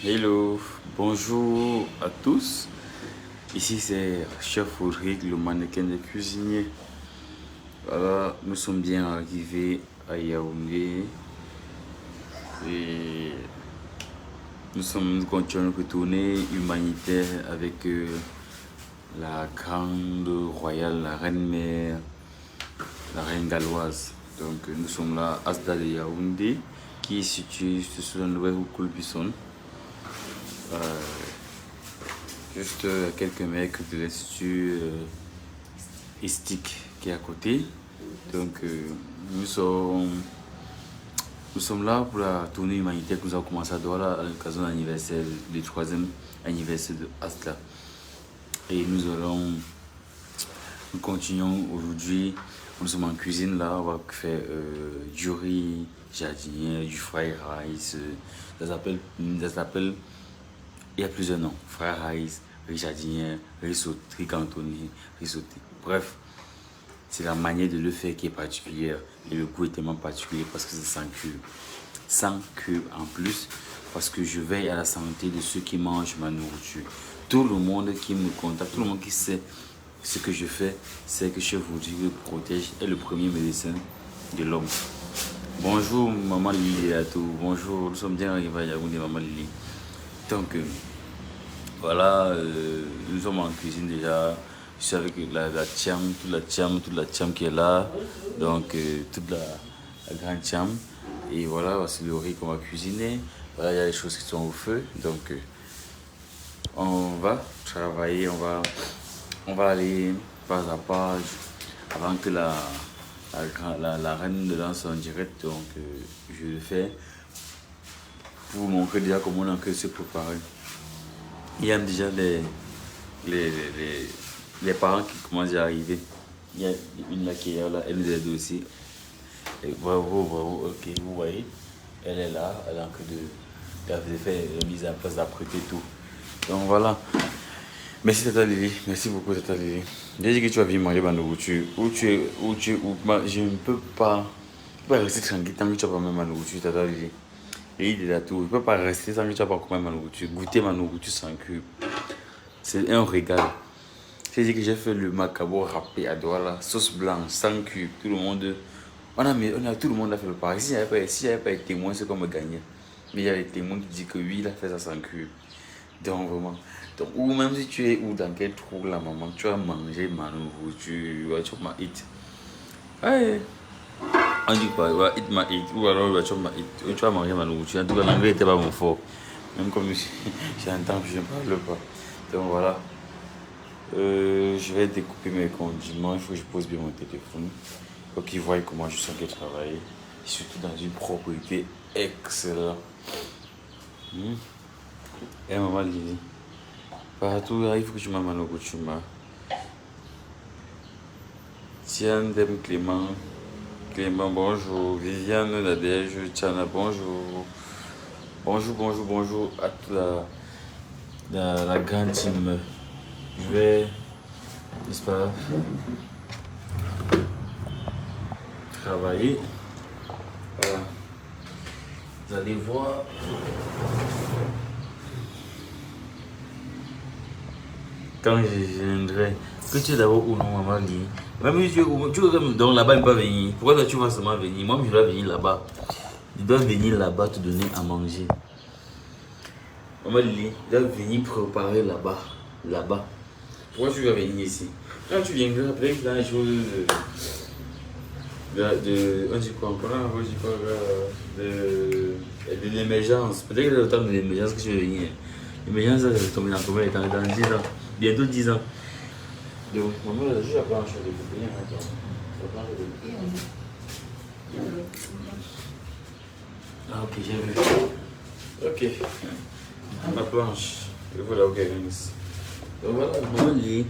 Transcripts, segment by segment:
Hello, bonjour à tous. Ici c'est Chef Audric, le mannequin de cuisinier. Voilà, nous sommes bien arrivés à Yaoundé et nous continuons notre tournée humanitaire avec la grande royale, la reine mère, la reine galloise. Donc nous sommes là à Asda de Yaoundé qui est situé sur la nouvelle route Colbisson. Juste à quelques mètres de l'Institut Estique qui est à côté. Donc nous sommes là pour la tournée humanitaire que nous avons commencé à Douala à l'occasion de l'anniversaire, du 3e anniversaire de Asla. Et nous continuons aujourd'hui. Nous sommes en cuisine là, on va faire du riz jardinier, du fried rice. Ça s'appelle, il y a plusieurs noms. Fried rice, riz jardinier, riz cantonné, riz sauté. Bref, c'est la manière de le faire qui est particulière. Et le goût est tellement particulier parce que c'est sans cube. Sans cube en plus, parce que je veille à la santé de ceux qui mangent ma nourriture. Tout le monde qui me contacte, tout le monde qui sait ce que je fais, c'est que Chef Audric le protège est le premier médecin de l'homme. Bonjour maman Lily à tout. Bonjour, nous sommes bien arrivés à Yaoundé, maman Lily. Donc voilà, nous sommes en cuisine déjà. Je suis avec toute la tiam qui est là. Donc toute la grande tiam. Et voilà, c'est le riz qu'on va cuisiner. Voilà, il y a les choses qui sont au feu. Donc on va travailler, on va aller pas à pas avant que la reine ne lance en direct. Donc je le fais pour vous montrer déjà comment on a que se préparer. Il y a déjà les parents qui commencent à arriver. Il y a une là qui est là, elle nous aide aussi. Et bravo, ok, vous voyez, elle est là, elle est en train de faire la mise en place, d'apprêter tout. Donc voilà. Merci Tata Lily, merci beaucoup Tata Lily. J'ai dit que tu vas venir manger ma nourriture. Je ne peux pas rester tranquille tant que tu vas pas manger ma nourriture Tata Lily. Et il est là tout, je ne peux pas rester sans que tu vas pas commander ma nourriture. Goûter ma nourriture sans cube. C'est un régal. J'ai dit que j'ai fait le macabo râpé à Douala, sauce blanche, sans cube, tout le monde. Tout le monde a fait le pareil. S'il n'y avait pas les témoins, c'est qu'on me gagnait. Mais il y a les témoins qui disent que oui, il a fait ça sans cube. Donc vraiment. Donc, ou même si tu es ou dans quel trou là, maman, tu vas manger ma nourriture, tu vas eat. Ouais. On dit quoi? Tu vas eat ma eat. Ou alors tu vas manger ma nourriture. En tout cas, l'anglais n'était pas mon fort. Même comme j'entends que je ne parle pas. Donc voilà. Je vais découper mes condiments. Il faut que je pose bien mon téléphone. Pour qu'ils voient comment je sens que travailler. Surtout dans une propriété excellente. Et maman Lily. Partout, il faut que tu m'as tu m'as. Tiens, Dem Clément. Clément, bonjour. Viviane, Nadège, Tchana, bonjour. Bonjour à toute la grande team. Je vais, n'est-ce pas, travailler. Voilà. Vous allez voir. Quand je viendrai, que tu es d'abord où non, maman dit. Même si tu veux donc là-bas, ne pas venir. Pourquoi toi, tu vas seulement venir? Moi, je dois venir là-bas. Je dois venir là-bas te donner à manger. Maman Lily, je dois venir préparer là-bas. Là-bas. Pourquoi tu vas venir ici? Quand tu viendras, peut-être dans les choses on dit quoi encore? On dit quoi? De l'émergence. Peut-être que le temps de l'émergence que tu veux venir. L'émergence, ça va tomber dans combien de temps? Dans 10 ans. Bientôt 10 ans. Donc, maman, elle a juste à prendre un de couper. Ah, ok, j'ai vu. Ok. Ma planche. Je vous la organise. Donc voilà, maman Lily.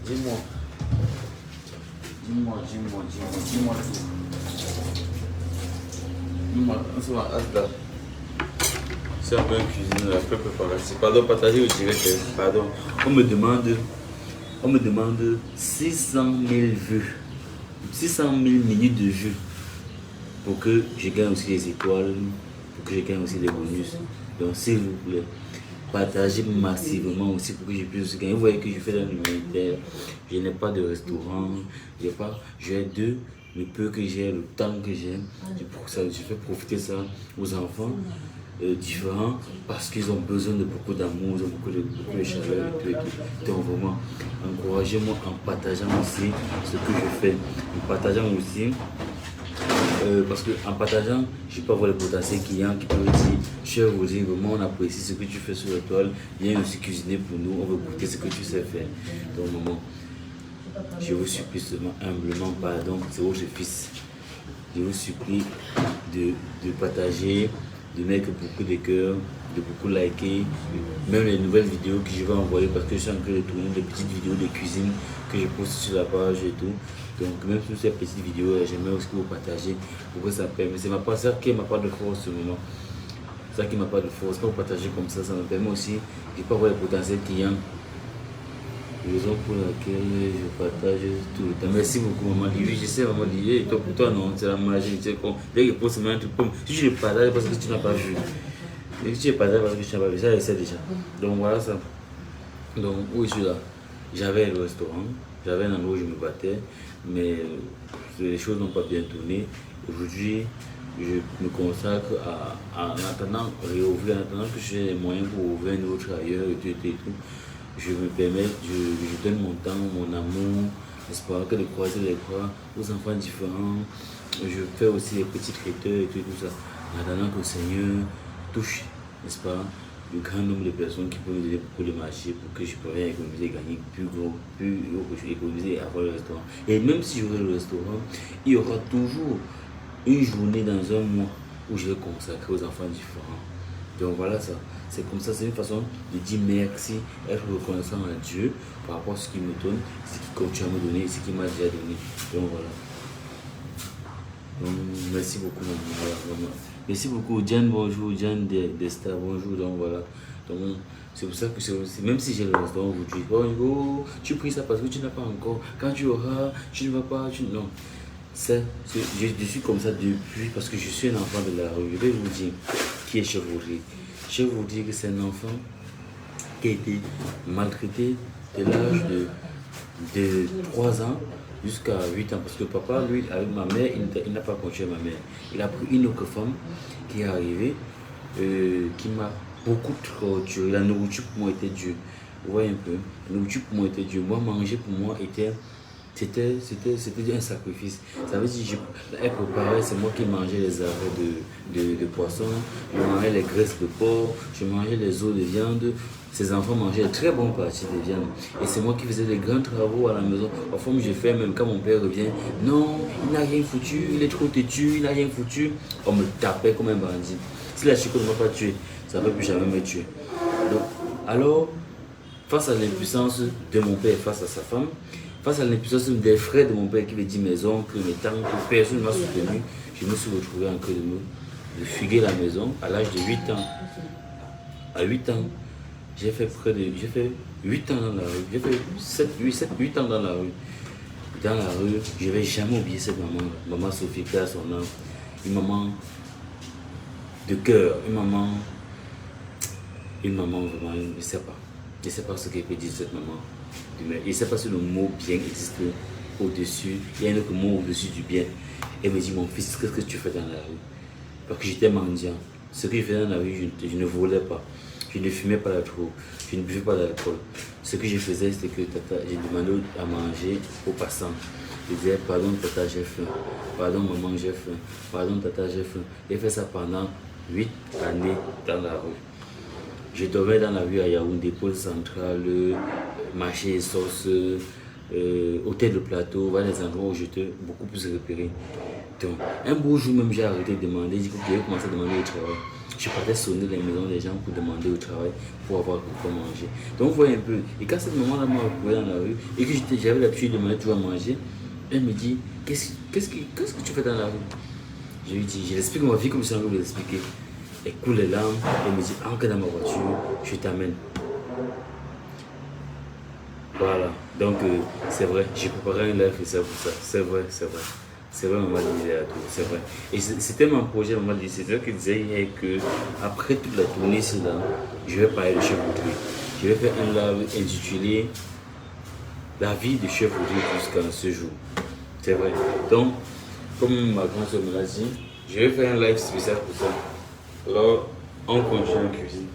Dis-moi. Dis-moi tout. Dis-moi, on se va à Asda. C'est un peu une cuisine, la peu préparation. Pardon, partager au direct. Pardon. On me demande 600 000 vues. 600 000 minutes de vue. Pour que je gagne aussi les étoiles. Pour que je gagne aussi des bonus. Donc s'il vous plaît, partagez massivement aussi pour que je puisse aussi gagner. Vous voyez que je fais dans l'humanitaire, je n'ai pas de restaurant, j'ai le peu que j'ai, le temps que j'ai, je fais profiter ça aux enfants différents parce qu'ils ont besoin de beaucoup d'amour, ils ont beaucoup de chaleur et tout. Donc vraiment, encouragez-moi en partageant aussi ce que je fais, en partageant aussi. Parce qu'en partageant, je peux avoir le potentiel client qui peut dire, cher Roger, vraiment on apprécie ce que tu fais sur la toile, viens aussi cuisiner pour nous, on veut goûter ce que tu sais faire. Donc maman, je vous supplie seulement humblement pardon, c'est votre fils. Je vous supplie de partager, de mettre beaucoup de cœurs, de beaucoup liker, même les nouvelles vidéos que je vais envoyer parce que je suis en train de tourner des petites vidéos de cuisine que je poste sur la page et tout. Donc même sur ces petites vidéos, j'aimerais aussi que vous partagez pour que ça permet. C'est ça qui m'a pas de force ce moment. C'est ça qui m'a pas de force. Quand vous partagez comme ça me permet aussi de pas avoir le potentiel client. Raison pour laquelle je partage tout le temps. Merci beaucoup, maman. Oui, je sais, maman. Et toi, pour toi, non, c'est la magie. Tu sais, dès que je pose un truc, si je le partage parce que tu n'as pas vu. Dès que tu le partages parce que tu n'as pas vu, ça, je sais déjà. Donc voilà ça. Donc, oui, je suis là. J'avais le restaurant, j'avais un endroit où je me battais, mais les choses n'ont pas bien tourné. Aujourd'hui, je me consacre en attendant réouvrir, en attendant que j'ai les moyens pour ouvrir un autre ailleurs et tout. Je me permets, je donne mon temps, mon amour, n'est-ce pas, que de croiser les bras aux enfants différents. Je fais aussi les petits traiteurs et tout ça. En attendant que le Seigneur touche, n'est-ce pas, le grand nombre de personnes qui peuvent me donner beaucoup de marché pour que je puisse économiser, gagner plus gros que je économiser et avoir le restaurant. Et même si j'aurai le restaurant, il y aura toujours une journée dans un mois où je vais consacrer aux enfants différents. Donc voilà ça. C'est comme ça, c'est une façon de dire merci, être reconnaissant à Dieu par rapport à ce qu'il me donne, ce qu'il continue à me donner, ce qu'il m'a déjà donné. Donc voilà. Donc, merci beaucoup, maman. Voilà, maman. Merci beaucoup, Diane, bonjour, Diane des stars, bonjour, donc voilà. Donc, c'est pour ça que c'est aussi, même si j'ai le restaurant aujourd'hui, bonjour, tu pries ça parce que tu n'as pas encore. Quand tu auras, tu ne vas pas, non. Je suis comme ça depuis, parce que je suis un enfant de la rue. Je vais vous dire qui est Chef Roger. Chef Roger, que c'est un enfant qui a été maltraité de l'âge de 3 ans jusqu'à 8 ans. Parce que papa, lui, avec ma mère, il n'a pas continué ma mère. Il a pris une autre femme qui est arrivée, qui m'a beaucoup torturé. La nourriture pour moi était Dieu. Vous voyez un peu, la nourriture pour moi était Dieu. Moi, manger pour moi c'était un sacrifice. Ça veut dire, elle préparait, c'est moi qui mangeais les arrêts de poisson, je mangeais les graisses de porc, je mangeais les os de viande. Ses enfants mangeaient de très bonnes parties de viande. Et c'est moi qui faisais les grands travaux à la maison. Parfois, je fais même quand mon père revient. Non, il n'a rien foutu, il est trop têtu, il n'a rien foutu. On me tapait comme un bandit. Si la chico ne m'a pas tué, ça ne peut plus jamais me tuer. Donc, alors, face à l'impuissance de mon père face à sa femme, face à l'impuissance des frères de mon père qui me dit mes oncles, mes tantes, personne ne m'a soutenu, je me suis retrouvé en train de fuguer la maison à l'âge de 8 ans. À 8 ans, j'ai fait 8 ans dans la rue. J'ai fait 8 ans dans la rue. Dans la rue, je ne vais jamais oublier cette maman. Maman Sophie, qui a son nom. Une maman de cœur. Une maman vraiment, je ne sais pas. Je ne sais pas ce qu'elle peut dire cette maman. Je ne sais pas si le mot bien existe au-dessus. Il y a un autre mot au-dessus du bien. Elle me dit, mon fils, qu'est-ce que tu fais dans la rue? Parce que j'étais mendiant. Ce que je faisais dans la rue, je ne volais pas. Je ne fumais pas la trop. Je ne buvais pas d'alcool. Ce que je faisais, c'était que j'ai demandé à manger aux passants. Je disais, pardon tata, j'ai faim. Pardon maman, j'ai faim. Pardon tata, j'ai faim. J'ai fait ça pendant 8 années dans la rue. Je dormais dans la rue à Yaoundé, pôle central, marché et sauce, hôtel de plateau, voilà les endroits où j'étais beaucoup plus repéré. Donc, un beau jour même, j'ai arrêté de demander, j'ai commencé à demander au travail. Je partais sonner les maisons des gens pour demander au travail, pour avoir quoi manger. Donc, vous voyez un peu. Et quand cette maman-là m'a retrouvé dans la rue et que j'avais l'habitude de demander toujours à manger, elle me dit, qu'est-ce que tu fais dans la rue? Je lui dis, je l'explique ma vie comme je suis en train de l'expliquer. Elle coule les larmes, elle me dit, entre dans ma voiture, je t'amène. Voilà, donc c'est vrai, j'ai préparé un live et ça pour ça, c'est vrai. C'est vrai, maman disait à tout, c'est vrai. Et c'était mon projet, maman disait, c'est ça qu'il disait hier que après toute la tournée, c'est là, je vais parler de Chef Audrey. Je vais faire un live intitulé La vie de Chef Audrey jusqu'à ce jour. C'est vrai. Donc, comme ma grande soeur me l'a dit, je vais faire un live spécial pour ça. Alors, on continue en cuisine.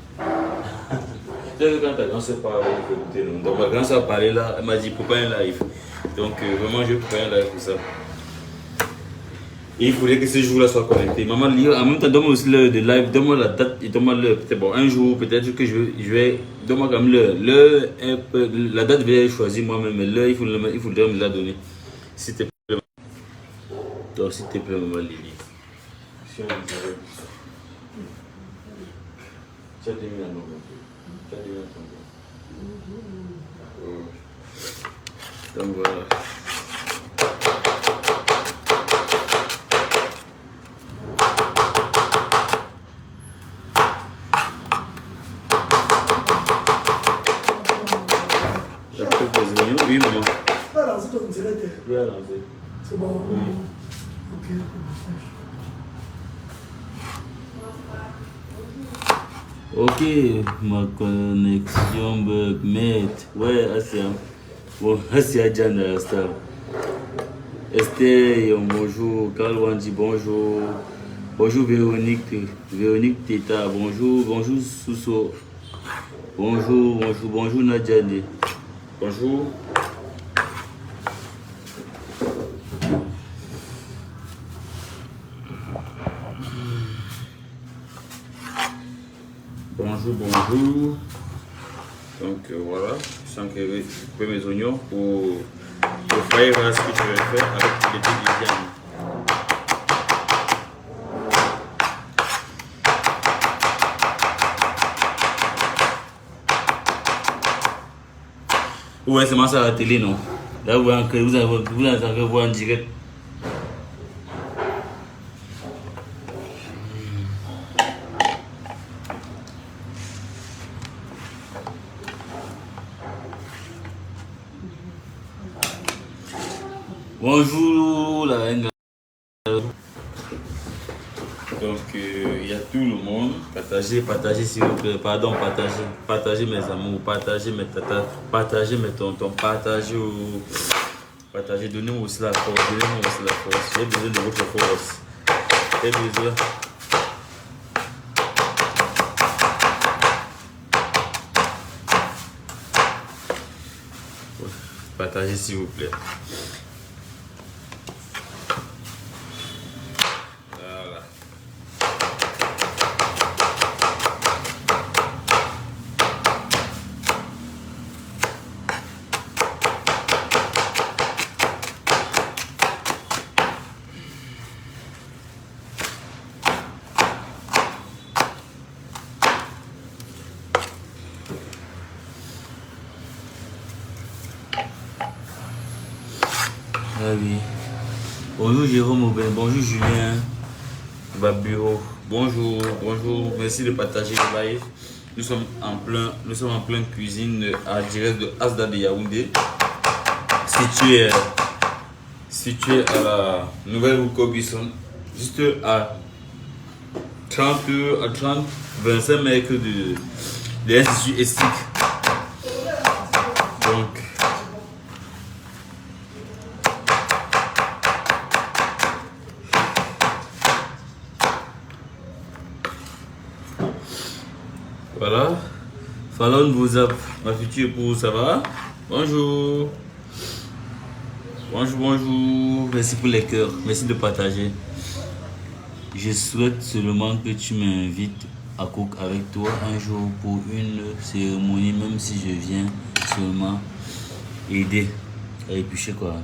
Tu sais, quand ta grande soeur parle, il faut écouter. Donc, ma grande soeur parlait là, elle m'a dit, pourquoi un live? Donc, vraiment, je vais préparer un live pour ça. Et il faudrait que ce jour-là soit connecté. Maman, en même temps, donne-moi aussi l'heure de live, donne-moi la date et donne-moi l'heure. Peut-être bon, un jour, peut-être que je vais donne-moi quand même l'heure. L'heure, la date, je vais choisir moi-même, mais l'heure, il faudrait me la donner. S'il te plaît. Donc, s'il te plaît, maman Lily. Si on dirait ça. Tu as donné la nouvelle. Tu as donné la nouvelle. Donc, voilà. Oui, maman. Ah, là, c'est ton direct. Oui, à lancer. C'est bon. Oui. Ok. Ok, ma connexion bug, mate. Ouais, Asia. Bon, Asia Jana, Star. Esther, bonjour. Carl Wandi, bonjour. Bonjour Véronique. Véronique Teta, bonjour. Bonjour Sousso. Bonjour Nadjane. Bonjour. Bonjour. Donc voilà, je sens que je coupe mes oignons pour le fried rice que je vais faire avec les deux viande. Ouais, c'est moi ça à la télé, non? Là, vous avez voir en direct. Bonjour la reine. Donc il y a tout le monde. Partagez s'il vous plaît. Pardon, partagez mes amours, partagez mes tatas, partagez mes tontons, partagez, donnez-moi aussi la force, J'ai besoin de votre force. J'ai besoin. Partagez s'il vous plaît. Voilà. Ah oui. Bonjour Jérôme Aubin, bonjour Julien Babio, bonjour, merci de partager le live. Nous sommes en plein cuisine à direct de Asda de Yaoundé, situé à la nouvelle rue Cobisson, juste à 25 mètres de l'Institut Estique. Donc, voilà. Fallon vous a ma future épouse, ça va? Bonjour. Merci pour les cœurs. Merci de partager. Je souhaite seulement que tu m'invites à cook avec toi un jour pour une cérémonie, même si je viens seulement aider à éplucher quoi.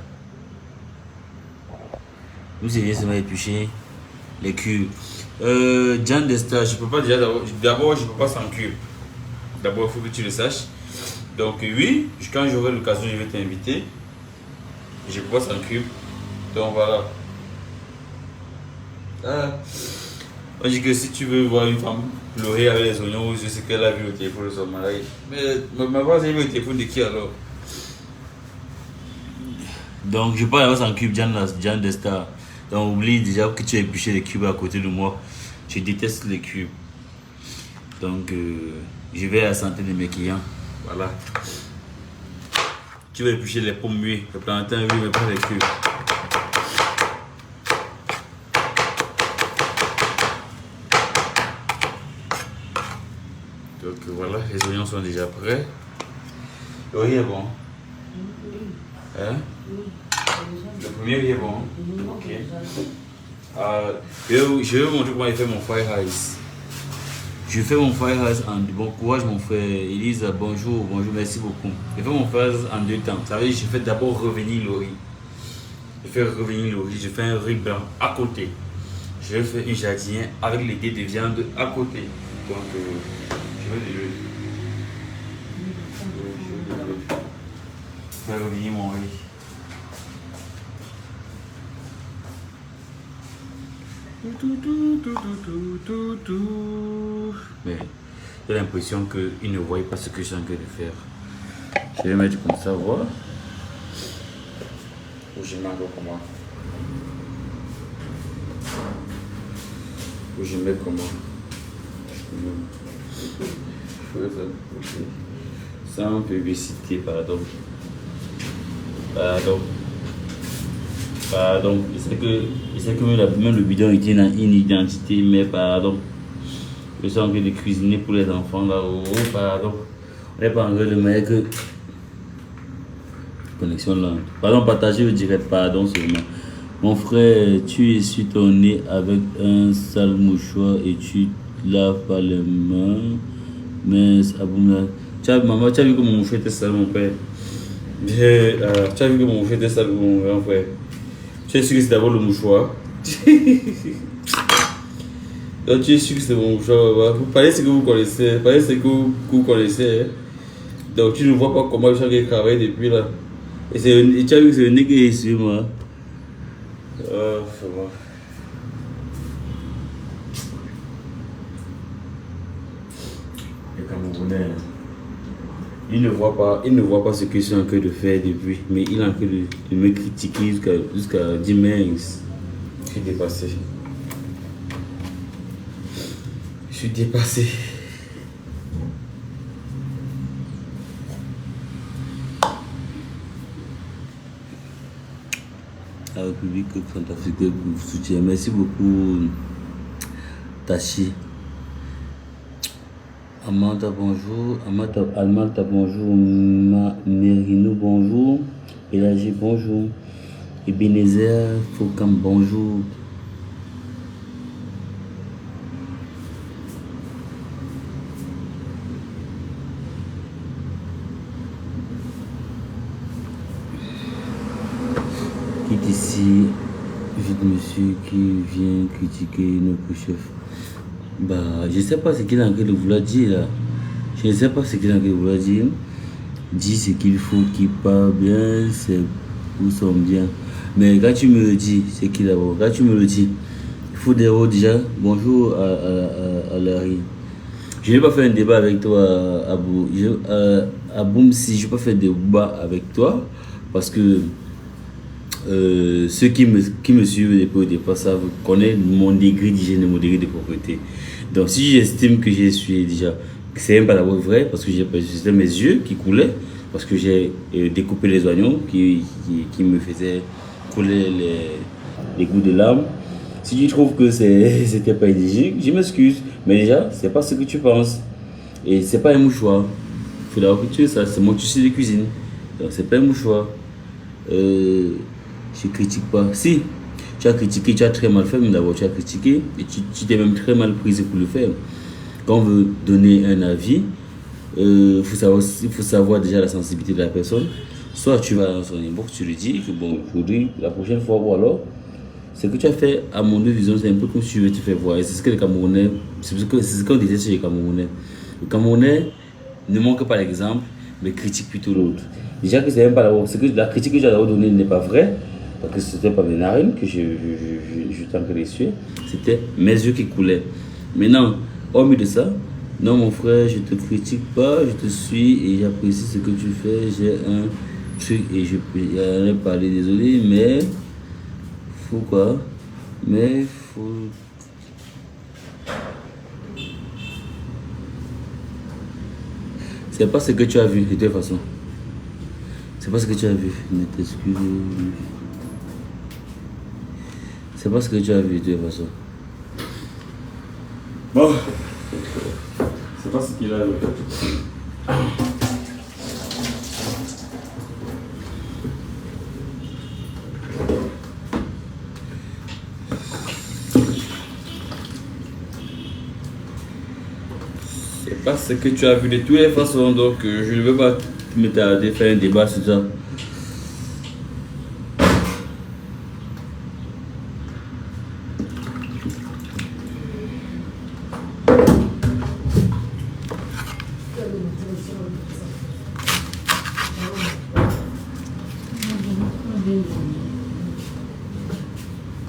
Nous c'est seulement éplucher les cubes. John Desta, je peux pas déjà d'abord je peux pas sans cube. D'abord il faut que tu le saches. Donc oui, quand j'aurai l'occasion je vais t'inviter. Je peux pas sans cube. Donc voilà. On dit que si tu veux voir une femme pleurer avec les oignons, je sais qu'elle a vu au téléphone de son mari. Mais ma voix j'ai vu au téléphone de qui alors? Donc je parle avec sans cube, John Desta. Donc oublie déjà que tu as épluché les cubes à côté de moi. Je déteste les cubes. Donc je vais à la santé de mes clients. Voilà. Tu vas éplucher les pommes, oui. Le plantain, oui, mais pas les cubes. Donc voilà, les oignons sont déjà prêts. Le riz est bon. Hein? Le premier riz est bon. Ok. Je vais vous montrer comment il fait mon fried rice. Je fais mon fried rice en bon courage, mon frère Elisa. Bonjour, bonjour, merci beaucoup. Je fais mon fried rice en 2 temps. Ça veut dire que je fais d'abord revenir le riz. Je fais revenir le riz. Je fais un riz blanc à côté. Je fais un jardin avec les dés de viande à côté. Donc, je vais de l'huile. Je vais revenir mon riz. Mais j'ai l'impression qu'ils ne voient pas ce que je suis en train de faire. Je vais mettre comme ça, voir. Ou je mets encore comment? Ou je mets comment? Sans publicité, pardon. Pardon, je sais que même le bidon était une identité, mais pardon. Je suis en train de cuisiner pour les enfants là. Oh, pardon. On n'est pas en train de mettre que. Connexion là. Pardon, partagez le direct, pardon seulement. Mon frère, tu essuies ton nez avec un sale mouchoir et tu laves pas les mains. Mais Aboumla. Maman, tu as vu que mon mouchoir était sale, mon père. Tu as vu que mon mouchoir était sale, mon grand frère. Tu es sûr que c'est d'abord le mouchoir. Donc tu es sûr que c'est mon mouchoir. Vous parlez ce que vous connaissez. Parlez ce que vous connaissez. Hein. Donc tu ne vois pas comment je suis travaillé depuis là. Et tu as vu que c'est le nez qui est sur moi. Oh, c'est bon. Les Camerounais. Il ne voit pas ce que je suis en train de faire depuis, mais il est en train de me critiquer jusqu'à dire mince. Je suis dépassé. Je suis dépassé. La République centrafricaine vous soutient. Merci beaucoup, Tachi. Amanda, bonjour. Almanta, bonjour. Merino, bonjour. Elagi, bonjour. Ebenezer, Fokam, bonjour. Qui est ici, vite monsieur qui vient critiquer notre chef. Bah, je sais pas ce qu'il a en train de vouloir dire là. Je ne sais pas ce qu'il a en train de vouloir dire. Dis ce qu'il faut qu'il parle bien, c'est pour son bien. Mais quand tu me le dis, c'est qu'il a bon. Quand tu me le dis, il faut dire déjà bonjour à Larry. Je n'ai pas fait un débat avec toi, Abou. Aboum, si je n'ai pas fait un débat avec toi, parce que ceux qui me suivent depuis au départ savent connaître mon degré d'hygiène et mon degré de propreté. Donc si j'estime que j'ai essuyé déjà, c'est même pas d'abord vrai parce que c'était mes yeux qui coulaient, parce que j'ai découpé les oignons qui me faisaient couler les gouttes de larmes. Si tu trouves que c'était pas hygiénique, je m'excuse. Mais déjà, c'est pas ce que tu penses. Et c'est pas un mouchoir. Il faut d'abord que tu ça, c'est mon tissu de cuisine. Donc c'est pas un mouchoir. Je critique pas. Si, tu as critiqué, tu as très mal fait, mais d'abord tu as critiqué et tu t'es même très mal prise pour le faire. Quand on veut donner un avis, il faut savoir déjà la sensibilité de la personne. Soit tu vas dans son inbox, tu lui dis que bon, aujourd'hui, la prochaine fois, ou alors, ce que tu as fait à mon vision, c'est un peu comme si tu veux te faire voir. Et c'est ce que les Camerounais, c'est ce qu'on disait sur les Camerounais. Le Camerounais ne manque pas l'exemple, mais critique plutôt l'autre. Déjà que c'est même pas la critique que j'ai donnée n'est pas vraie. Parce que c'était pas mes narines que je t'en train d'essuyer, c'était mes yeux qui coulaient. Maintenant, hormis de ça, non mon frère, je te critique pas, je te suis et j'apprécie ce que tu fais. J'ai un truc et je peux y aller parler, désolé, mais faut quoi? Mais faut... C'est pas ce que tu as vu de toute façon. C'est pas ce que tu as vu. Ne t'excuse. C'est pas ce que tu as vu de toute façon. Bon. C'est pas ce qu'il a vu. C'est pas ce que tu as vu de toutes les façons, donc je ne veux pas me tarder faire un débat sur ça.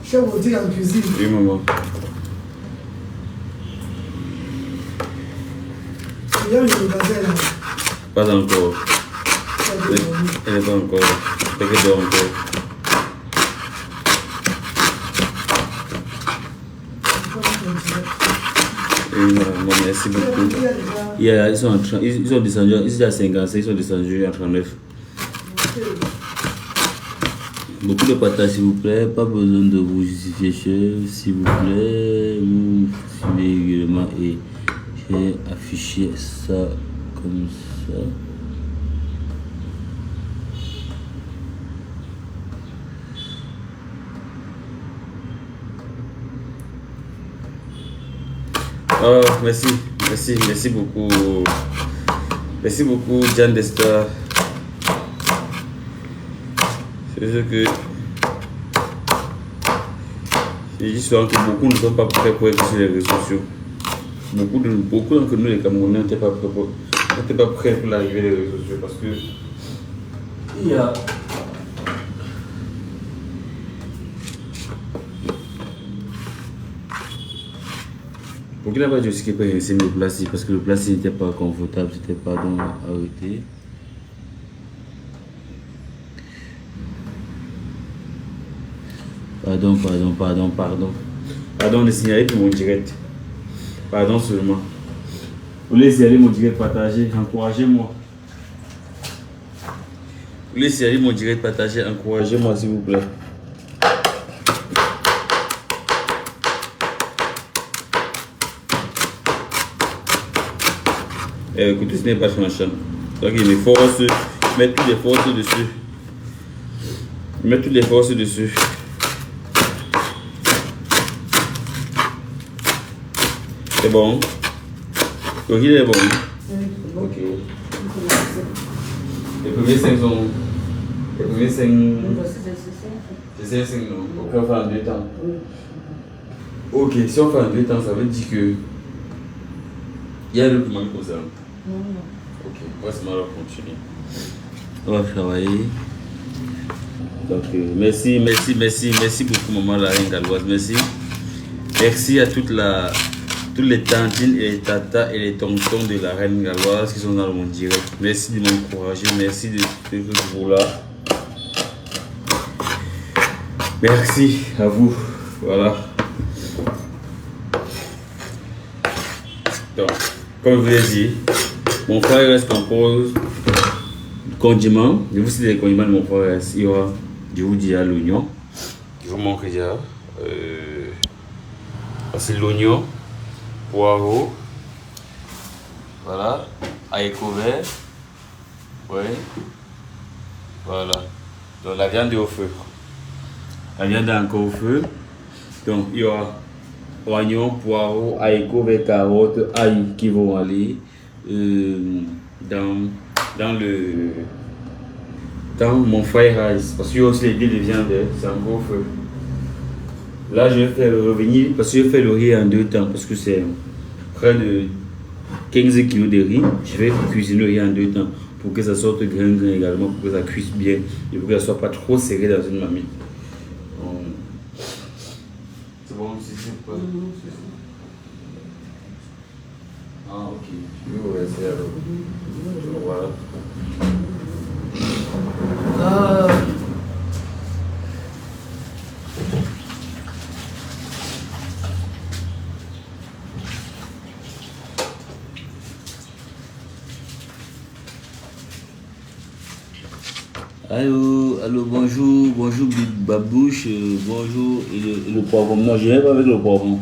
Chef, on dit en cuisine. Oui, maman. Il y a une magasin là. Pas encore. Elle n'est pas encore. Elle dort encore. Oui, maman, merci beaucoup. Ils sont en train, ils sont descendus, ils étaient à 55, ils sont descendus à 39. Beaucoup de partage, s'il vous plaît. Pas besoin de vous justifier, chef. S'il vous plaît, vous suivez régulièrement et j'ai affiché ça comme ça. Oh, merci beaucoup. Merci beaucoup, Jan Desta. C'est ce que je dis souvent que beaucoup ne sont pas prêts pour être sur les réseaux sociaux. Beaucoup d'entre nous, les Camerounais, n'étaient pas prêts pour l'arrivée des réseaux sociaux parce que il y a beaucoup n'a pas dit aussi qu'il peut rester le plastique parce que le plastique n'était pas confortable, c'était pas donc arrêté. Pardon de signaler pour mon direct. Pardon seulement. Vous voulez signaler mon direct, partager, encouragez-moi. Vous voulez signaler mon direct, partager, encouragez-moi s'il vous plaît. Écoutez, ce n'est pas machin. Donc il me force, mettre toutes les forces dessus. Mettre toutes les forces dessus. C'est bon. Donc il est bon. Ok. Les premiers 5 sont. Les premiers 5. C'est 5 non. Ok, on fait en 2 temps. Ok, si on fait en 2 temps, ça veut dire que. Il y a le comment comme ça. Ok, on va se mal continuer. On va travailler. Donc, merci beaucoup, maman la reine galloise. Merci à tous les tantines et les tatas et les tontons de la reine galloise qui sont dans mon direct. Merci de m'encourager, merci de ce jour-là. Merci à vous. Voilà. Donc, comme je vous l'ai dit, mon frère reste compose condiments. Je vous cite les condiments de mon frère. Il y aura, je vous dis, l'oignon. Je vous montre déjà. C'est l'oignon, poireau, voilà, haricots verts, ouais, voilà. Donc la viande est au feu. La viande est encore au feu. Donc il y aura oignon, poireau, haricots verts, carottes, ail qui vont aller dans mon fried rice. Parce qu'il y a aussi les dés de viande, c'est encore au feu. Là, je vais faire revenir, parce que je fais le riz en 2 temps, parce que c'est près de 15 kg de riz. Je vais cuisiner le riz en 2 temps, pour que ça sorte grain également, pour que ça cuise bien, et pour que ça ne soit pas trop serré dans une marmite. C'est bon, c'est pas. Ah, ok. Je vais vous laisser alors. Voilà. Allô, allô, bonjour, bonjour Big Babouche, bonjour, et le poivron. Non, je vais pas avec le poivron.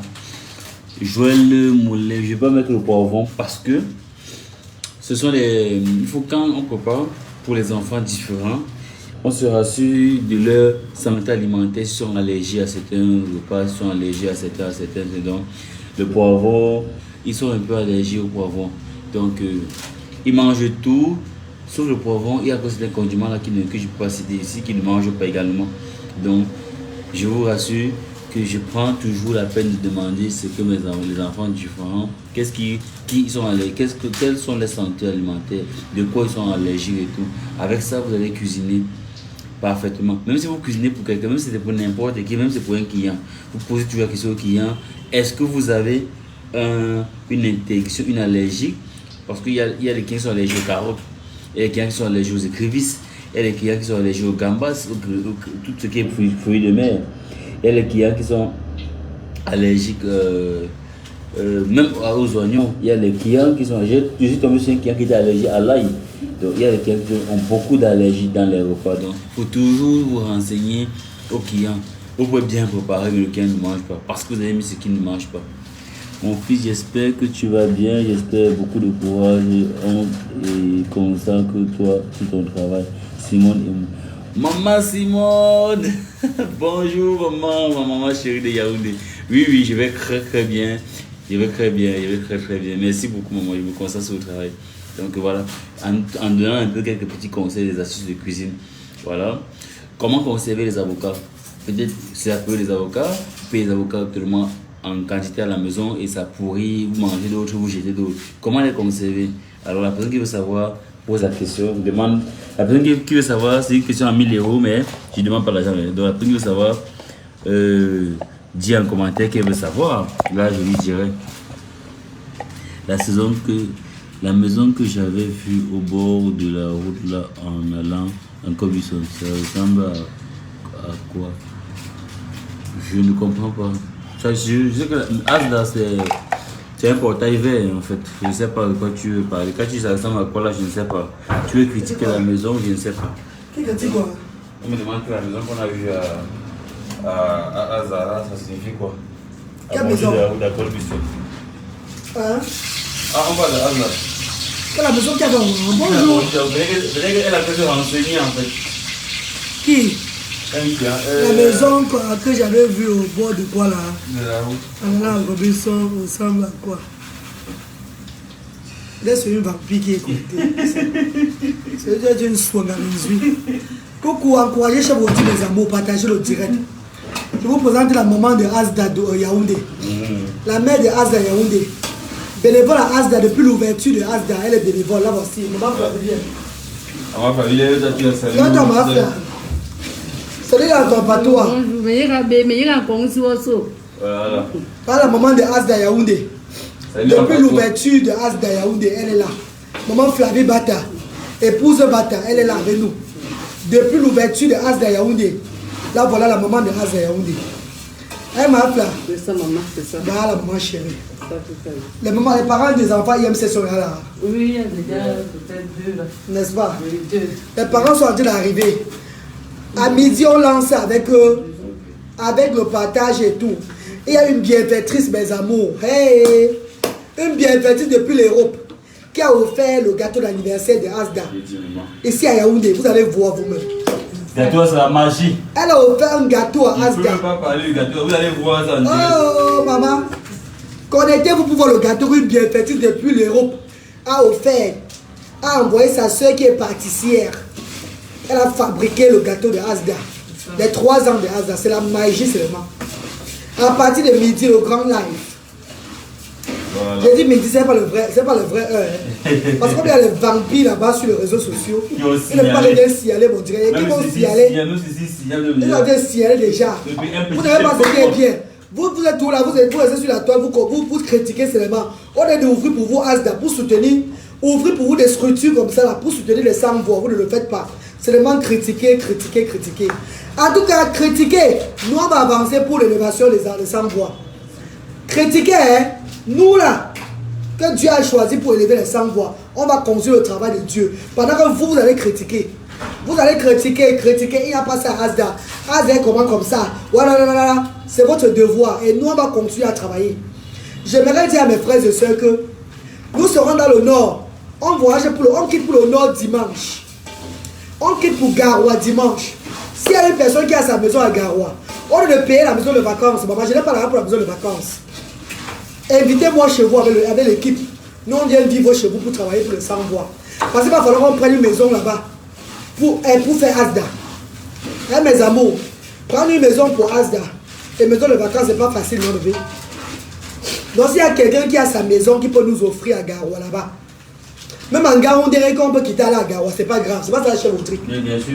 Joël Moulin, je vais pas mettre le poivron parce que ce sont les... Il faut quand on prépare pour les enfants différents, on se rassure de leur santé alimentaire, s'ils sont allergiques à certains repas, s'ils sont allergiques à certains. Donc, le poivron, ils sont un peu allergiques au poivron. Donc, ils mangent tout, sauf le poivron. Il y a certains condiments là que je ne peux pas citer ici, qu'ils ne mangent pas également. Donc, je vous rassure que je prends toujours la peine de demander ce que les enfants différents, quelles sont les santé alimentaires, de quoi ils sont allergiques et tout. Avec ça, vous allez cuisiner parfaitement. Même si vous cuisinez pour quelqu'un, même si c'est pour n'importe qui, même si c'est pour un client, vous posez toujours la question au client, est-ce que vous avez une interdiction, une allergie? Parce qu'il y a des clients qui sont allergiques aux carottes, il y a des clients qui sont allergiques aux écrevisses, il y a des clients qui sont allergiques aux gambas, tout ce qui est fruits de mer. Il y a les clients qui sont allergiques même aux oignons. Il y a les clients qui sont allergiques. Je suis tombé sur un client qui était allergique à l'ail. Donc il y a les clients qui ont beaucoup d'allergies dans les repas. Donc il faut toujours vous renseigner aux clients. Vous pouvez bien préparer, mais le client ne mange pas. Parce que vous avez mis ce qu'il ne mange pas. Mon fils, j'espère que tu vas bien. J'espère beaucoup de courage et consacre toi tout ton travail. Simone et moi. Maman Simone, bonjour maman, ma maman chérie de Yaoundé. Oui, je vais très bien. Je vais très bien. Merci beaucoup maman, je me concentre sur le travail. Donc voilà, en donnant un peu quelques petits conseils, des astuces de cuisine. Voilà. Comment conserver les avocats? Peut-être c'est un peu les avocats, vous payez les avocats actuellement en quantité à la maison et ça pourrit, vous mangez d'autres, vous jetez d'autres. Comment les conserver? Alors la personne qui veut savoir pose la question, demande. La personne qui veut savoir, c'est une question à 1000 €, mais je ne demande pas l'argent. Donc la personne qui veut savoir, dit en commentaire qu'elle veut savoir. Là, je lui dirai. La maison que j'avais vue au bord de la route, là, en allant en Cobusson, ça ressemble à quoi? Je ne comprends pas. Je sais que Asda, c'est un portail vert en fait. Je ne sais pas de quoi tu veux parler. Quand tu dis ça ressemble à quoi là, je ne sais pas. Tu veux critiquer la maison, je ne sais pas. Qui critique quoi? On me demande que la maison qu'on a vue à Zara, ça signifie quoi? Quelle maison? D'accord, Bisson. Hein? Ah, on parle de Asda. Quelle maison qui a fait? Bonjour. Elle a fait se renseigner en fait. Qui? La maison que j'avais vue au bord de quoi là? De la route. En allant à Robinson, ressemble à quoi? Là, c'est une vampire qui est connectée. C'est une soirée à mes yeux. Coucou, encouragez chez vous les amours, partagez le direct. Je vous présente la maman de Asda de Yaoundé. La mère de Asda Yaoundé. Bénévole à Asda depuis l'ouverture de Asda. Elle est bénévole. Là voici. Maman Flavien. Maman Flavien, tu as salué. Là, ton ma frère. Salut dans ton patois. Bonjour, mais il y a un conçu aussi. Voilà. Voilà la maman de Asda Yaoundé. Depuis l'ouverture de Asda Yaoundé, elle est là. Maman Flavie Bata, épouse Bata, elle est là avec nous. Depuis l'ouverture de Asda Yaoundé, là voilà la maman de Asda Yaoundé. Elle m'a appelé. C'est ça, maman, c'est ça. Voilà la maman chérie. Les parents des enfants IMC sont là. Oui, il y a déjà peut-être 2 là. N'est-ce pas? Oui, 2. Les parents sont en train d'arriver. À midi, on lance avec le partage et tout. Il y a une bienfaitrice, mes amours. Hey! Une bienfaitrice depuis l'Europe qui a offert le gâteau d'anniversaire de Asda. Ici à Yaoundé, vous allez voir vous-même. Gâteau, c'est la magie. Elle a offert un gâteau à Asda. Je ne peux pas parler du gâteau, vous allez voir ça en direct. Oh, maman. Connectez-vous pour voir le gâteau qu'une bienfaitrice depuis l'Europe a offert. A envoyé sa soeur qui est pâtissière. Elle a fabriqué le gâteau de Asda. Les 3 ans de Asda, c'est la magie seulement. À partir de midi, le grand live. Voilà. J'ai dit midi, c'est pas le vrai heure. Hein. Parce qu'on a les vampires là-bas sur les réseaux sociaux. Ils ne parlent pas de signaler, mon dieu. Ils vont signaler. Ils ont signaler déjà. Vous n'avez pas ce qui est bien. Vous êtes tout là, vous êtes sur la toile, vous critiquez seulement. On est d'ouvrir pour vous Asda, pour soutenir. Ouvrir pour vous des structures comme ça, là, pour soutenir les sans-voix. Vous ne le faites pas. Seulement critiquer. En tout cas, critiquer. Nous, on va avancer pour l'élévation des sans-voix. Critiquer, hein, nous là, que Dieu a choisi pour élever les sans-voix, on va conduire le travail de Dieu. Pendant que vous allez critiquer. Vous allez critiquer, il n'y a pas ça à Asda. Asda est comment comme ça. Voilà, c'est votre devoir. Et nous, on va continuer à travailler. J'aimerais dire à mes frères et sœurs que nous serons dans le nord. On quitte pour le nord dimanche. On quitte pour Garoua dimanche. S'il y a une personne qui a sa maison à Garoua, on doit payer la maison de vacances. Maman, je n'ai pas l'argent pour la maison de vacances. Invitez-moi chez vous avec l'équipe. Nous, on vient vivre chez vous pour travailler pour le sans-voix. Parce qu'il va falloir qu'on prenne une maison là-bas pour faire Asda. Hein, mes amours, prendre une maison pour Asda et maison de vacances, c'est pas facile, non, bébé. Donc, s'il y a quelqu'un qui a sa maison qui peut nous offrir à Garoua là-bas, même en Garoua, on dirait qu'on peut quitter à la Garoua, c'est pas grave, c'est pas ça la chef au truc. Bien sûr,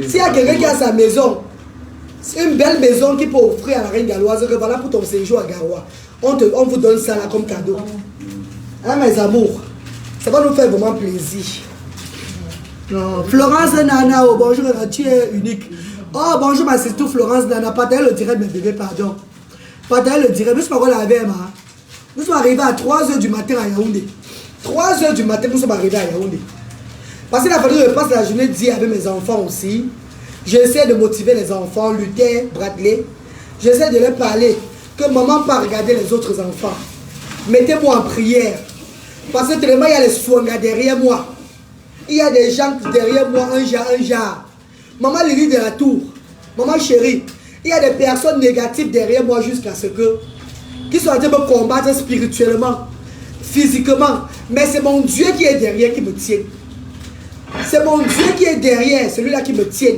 s'il y a quelqu'un qui a sa maison, c'est une belle maison qui peut offrir à la reine galloise, que voilà pour ton séjour à Garoua, on vous donne ça là comme cadeau. Hein, mes amours, ça va nous faire vraiment plaisir. Florence Nana, oh, bonjour, tu es unique. Oh, bonjour, ma sister Florence Nana, partagez le direct, mes bébés, pardon. Partagez le direct, nous sommes arrivés à Nous sommes arrivés à 3h du matin à Yaoundé. 3h du matin, nous sommes arrivés à Yaoundé. Parce qu'il a fallu que je passe la journée d'hier avec mes enfants aussi. J'essaie de motiver les enfants, Luther, Bradley. J'essaie de leur parler que maman ne pas regarder les autres enfants. Mettez-moi en prière. Parce que tellement il y a les soins derrière moi. Il y a des gens derrière moi, un genre. Maman Lily de la Tour, maman chérie, il y a des personnes négatives derrière moi jusqu'à ce que, qui sont en train de me combattre spirituellement, physiquement. Mais c'est mon Dieu qui est derrière qui me tient. C'est mon Dieu qui est derrière, celui-là qui me tient.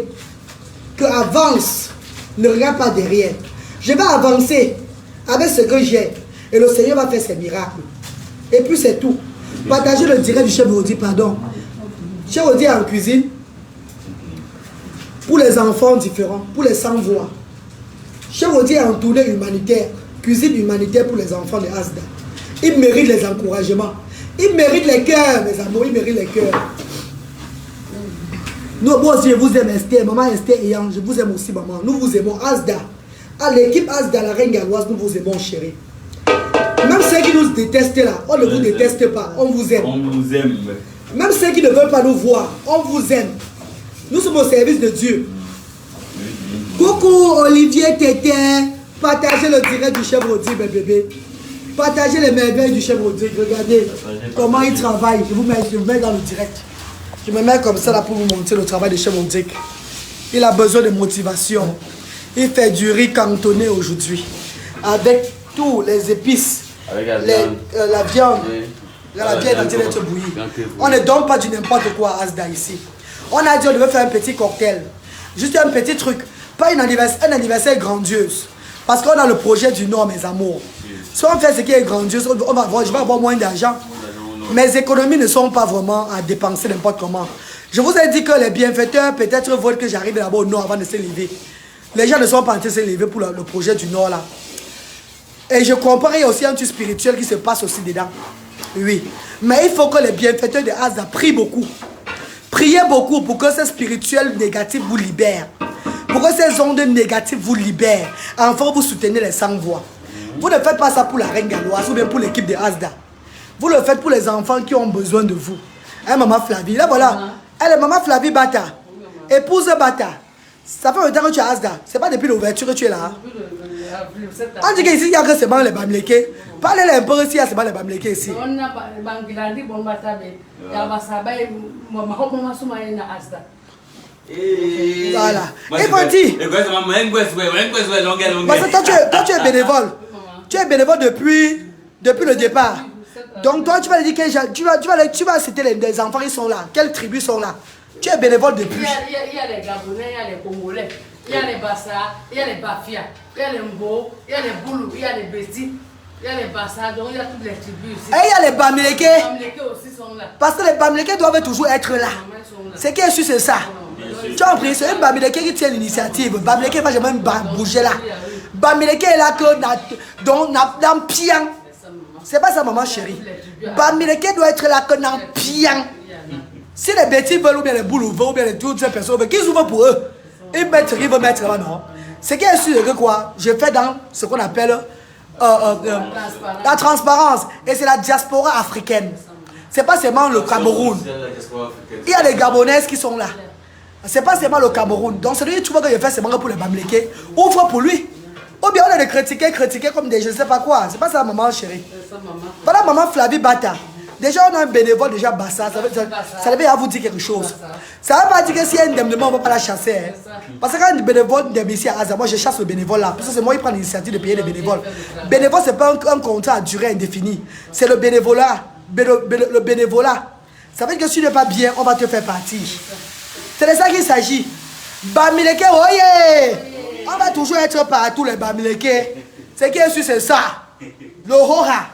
Que avance, ne regarde pas derrière. Je vais avancer avec ce que j'ai. Et le Seigneur va faire ses miracles. Et puis c'est tout. Partagez le direct du chef Audi, pardon. Chef Audi est en cuisine. Pour les enfants différents, pour les sans-voix. Chef Audi est en tournée humanitaire. Cuisine humanitaire pour les enfants de Asda. Il mérite les encouragements. Il mérite les cœurs, mes amours. Il mérite les cœurs. Nous, moi aussi, je vous aime, Esther. Maman Esther et Yann, je vous aime aussi, maman. Nous vous aimons, Asda. À l'équipe Asda, la reine galloise, nous vous aimons, chérie. Même ceux qui nous détestent là, on ne vous déteste pas, on vous aime. On vous aime. Même ceux qui ne veulent pas nous voir, on vous aime. Nous sommes au service de Dieu. Coucou Olivier Tété. Partagez le direct du chef Audi, mes bébés. Partagez les merveilles du chef Audi. Regardez comment il travaille. Je vous mets dans le direct. Je me mets comme ça là pour vous montrer le travail du chef Audi. Il a besoin de motivation. Il fait du riz cantonné aujourd'hui. Avec tous les épices. Avec la viande. La viande est en train d'être bouillie. On ne donne pas du n'importe quoi à Asda ici. On a dit on devait faire un petit cocktail. Juste un petit truc. Pas un anniversaire grandiose. Parce qu'on a le projet du Nord, mes amours. Si on fait ce qui est grandiose, je vais avoir moins d'argent. Mes économies ne sont pas vraiment à dépenser n'importe comment. Je vous ai dit que les bienfaiteurs peut-être veulent que j'arrive là-bas au Nord avant de se lever. Les gens ne sont pas en train de se lever pour le projet du Nord là. Et je comprends, il y a aussi un truc spirituel qui se passe aussi dedans. Oui. Mais il faut que les bienfaiteurs de Asda prient beaucoup. Priez beaucoup pour que ce spirituel négatif vous libère. Pour que ces ondes négatives vous libèrent. Enfin, vous soutenez les sans-voix. Vous ne faites pas ça pour la reine galloise ou bien pour l'équipe de Asda. Vous le faites pour les enfants qui ont besoin de vous. Hein, maman Flavie, là voilà. Elle est maman Flavie Bata. Épouse Bata. Ça fait un temps que tu es à Asda. C'est pas depuis l'ouverture que tu es là. On dit qu'ici, il n'y a que seulement les Bamlékés. Parlez un peu ici, il y a seulement les Bamlékés ici. Voilà. Et bon, dis. Parce que toi, tu es bénévole. Tu es bénévole depuis le départ. Donc toi, tu vas dire que tu vas citer les enfants qui sont là. Quelles tribus sont là? Tu es bénévole depuis. Il y a les Gabonais, il y a les Congolais, il y a les Bassa, il y a les Bafia, il y a les Mbo, il y a les Boulou, il y a les Bessi, il y a les Bassa, donc il y a toutes les tribus ici. Et il y a les Bamlékés. Les Bamlékés aussi sont là. Parce que les Bamlékés doivent toujours être là. Ce qui est sûr, c'est ça. Tu as compris, c'est un Bamléké qui tient l'initiative. Bamléké va jamais bouger là. Bamléké est là que dans pian. C'est pas ça, maman chérie. Bamléké doit être là que dans pian. Si les bêtises veulent ou bien les boules veulent ou bien les toutes ces personnes, qu'ils ouvrent pour eux. Ils mettent ce qu'ils veulent mettre là-bas, non. Ce qui est sûr que quoi, je fais dans ce qu'on appelle la transparence. Et c'est la diaspora africaine. C'est pas seulement le Cameroun. Il y a les Gabonaises qui sont là. C'est pas seulement le Cameroun. Donc, celui tu vois que je fais seulement pour les Bamileke. Ouvre pour lui. Ou bien on a de critiquer comme des je ne sais pas quoi. C'est pas ça, maman chérie. Voilà, maman Flavie Bata. Déjà, on a un bénévole déjà Bassa. Ça devait vous dire quelque chose. Ça ne veut pas dire que si y a un indemnement, on ne va pas la chasser. Hein. Parce que quand un bénévole est ici à Aza, moi je chasse le bénévole là. Parce que c'est moi qui prends l'initiative de payer les bénévoles. Bénévole, ce n'est pas un contrat à durée indéfinie. C'est le bénévolat. Le bénévolat. Ça veut dire que si tu n'es pas bien, on va te faire partir. C'est de ça qu'il s'agit. Bamileke, oye! On va toujours être partout, les Bamileke. Ce qui est sûr, c'est ça. Le Hora.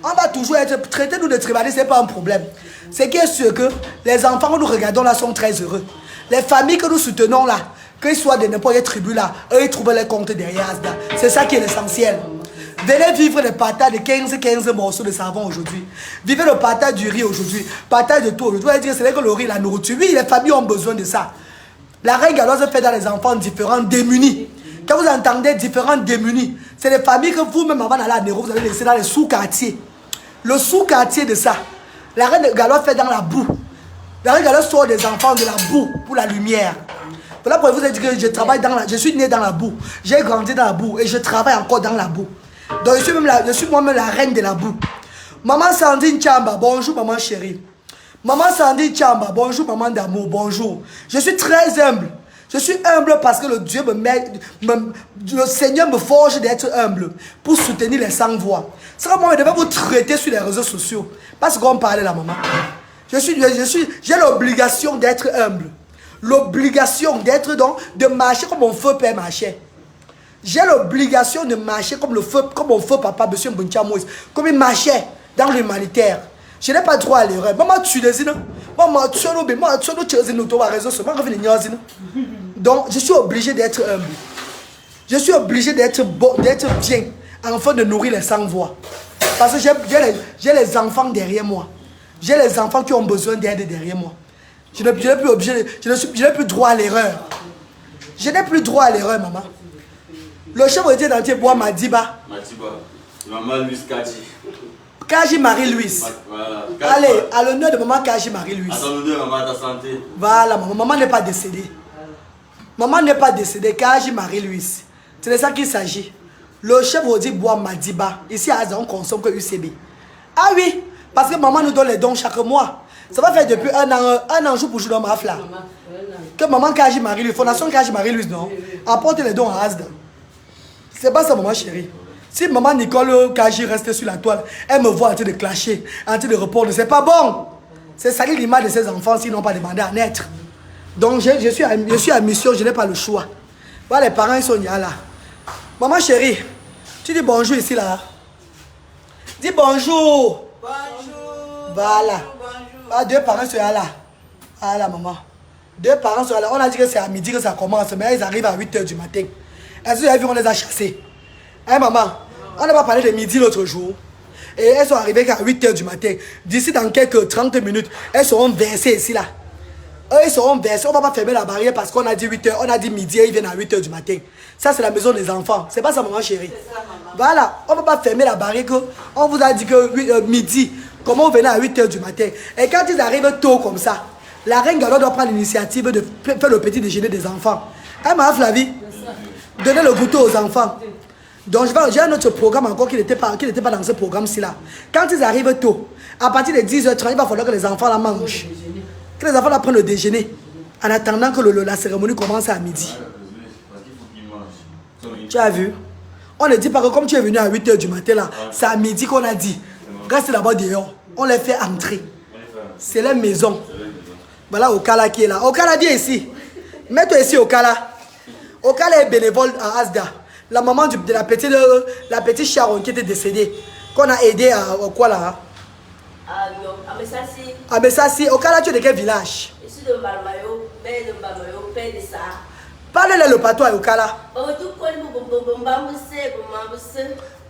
On va toujours être traité nous de tribalistes, ce n'est pas un problème. Ce qui est sûr que les enfants que nous regardons là sont très heureux. Les familles que nous soutenons là, qu'ils soient de n'importe quelle tribu là, eux ils trouvent les comptes derrière Asda. C'est ça qui est l'essentiel. Venez vivre le partage de 15 morceaux de savon aujourd'hui. Vivez le partage du riz aujourd'hui. Partage de tout aujourd'hui. Vous allez dire, c'est vrai que le riz, la nourriture. Oui, les familles ont besoin de ça. La reine galoise fait dans les enfants différents, démunis. Quand vous entendez différents démunis, c'est les familles que vous-même avant d'aller à Néro, vous allez laisser dans les sous-quartiers. Le sous-quartier de ça. La reine galoise fait dans la boue. La reine galoise sort des enfants de la boue pour la lumière. Voilà pourquoi vous avez dit que je travaille dans la... Je suis né dans la boue. J'ai grandi dans la boue et je travaille encore dans la boue. Donc je suis moi-même la reine de la boue. Maman Sandine Chamba, bonjour maman chérie. Maman Sandine Chamba, bonjour maman d'amour, bonjour. Je suis très humble. Je suis humble parce que le Seigneur me forge d'être humble pour soutenir les sans-voix. C'est comme moi, je devais vous traiter sur les réseaux sociaux. Parce qu'on parlait là, maman. J'ai l'obligation d'être humble. L'obligation d'être donc, de marcher comme mon feu père marchait. J'ai l'obligation de marcher comme mon feu papa, M. Mbuncha Moïse, comme il marchait dans l'humanitaire. Je n'ai pas droit à l'erreur. Maman, tu les dis, maman, tu les dis, donc, je suis obligé d'être humble. Je suis obligé d'être bien, afin de nourrir les sans-voix. Parce que j'ai les enfants derrière moi. J'ai les enfants qui ont besoin d'aide derrière moi. Je n'ai plus droit à l'erreur. Je n'ai plus droit à l'erreur, maman. Le chef de Dieu d'Antier Bois Madiba. Maman Louise Kaji. Kaji Marie-Louise. Voilà. Allez, à l'honneur de maman Kaji Marie-Louise. À ton honneur, maman, ta santé. Voilà, maman n'est pas décédée. Maman n'est pas décédée, Kaji Marie-Louise. C'est de ça qu'il s'agit. Le chef de Dieu Bois Madiba. Ici à Aza, on consomme que UCB. Ah oui, parce que maman nous donne les dons chaque mois. Ça va faire depuis un an jour pour jour dans ma flamme. Que maman Kaji Marie-Louise, Fondation Kaji Marie-Louise, non, apporte les dons à Asda. C'est pas ça, maman chérie. Si maman Nicole Kaji reste sur la toile, elle me voit en train de clasher, en train de répondre. C'est pas bon. C'est salir l'image de ses enfants s'ils n'ont pas demandé à naître. Donc je suis à mission, je n'ai pas le choix. Voilà, les parents ils sont là. Maman chérie, tu dis bonjour ici là. Dis bonjour. Bonjour. Voilà. Bonjour. Ah, deux parents sont là. Voilà maman. Deux parents sont là. On a dit que c'est à midi que ça commence, mais ils arrivent à 8 h du matin. Est-ce que vous avez vu, on les a chassés? Hein maman? On n'a pas parlé de midi l'autre jour. Et elles sont arrivées à 8 h du matin. D'ici dans quelques 30 minutes, elles seront versées ici là. Eux, ils seront versés. On ne va pas fermer la barrière parce qu'on a dit 8 h, on a dit midi et ils viennent à 8 h du matin. Ça, c'est la maison des enfants. C'est pas ça, maman chérie. Ça, maman. Voilà. On ne va pas fermer la barrière. On vous a dit que midi, comment on venait à 8 h du matin. Et quand ils arrivent tôt comme ça, la reine Galo doit prendre l'initiative de faire le petit déjeuner des enfants. Hein, ma Flavie? Donner le goûter aux enfants. Donc, j'ai un autre programme encore qui n'était pas dans ce programme-ci là. Quand ils arrivent tôt, à partir de 10 h 30, il va falloir que les enfants la mangent. Que les enfants la prennent le déjeuner. En attendant que la cérémonie commence à midi. Tu as vu? On ne dit pas que comme tu es venu à 8 h du matin là, c'est à midi qu'on a dit. Reste là-bas dehors. On les fait entrer. C'est la maison. Voilà Okala qui est là. Okala, viens ici. Mets-toi ici, Okala. Okala est bénévole à Asda. La maman de la petite Sharon qui était décédée. Qu'on a aidé à quoi là? À Messassi. À Messassi. Okala, tu es de quel village? Je suis de Mbalmayo, père de Mbalmayo, père de ça. Parlez-le le patois, Okala.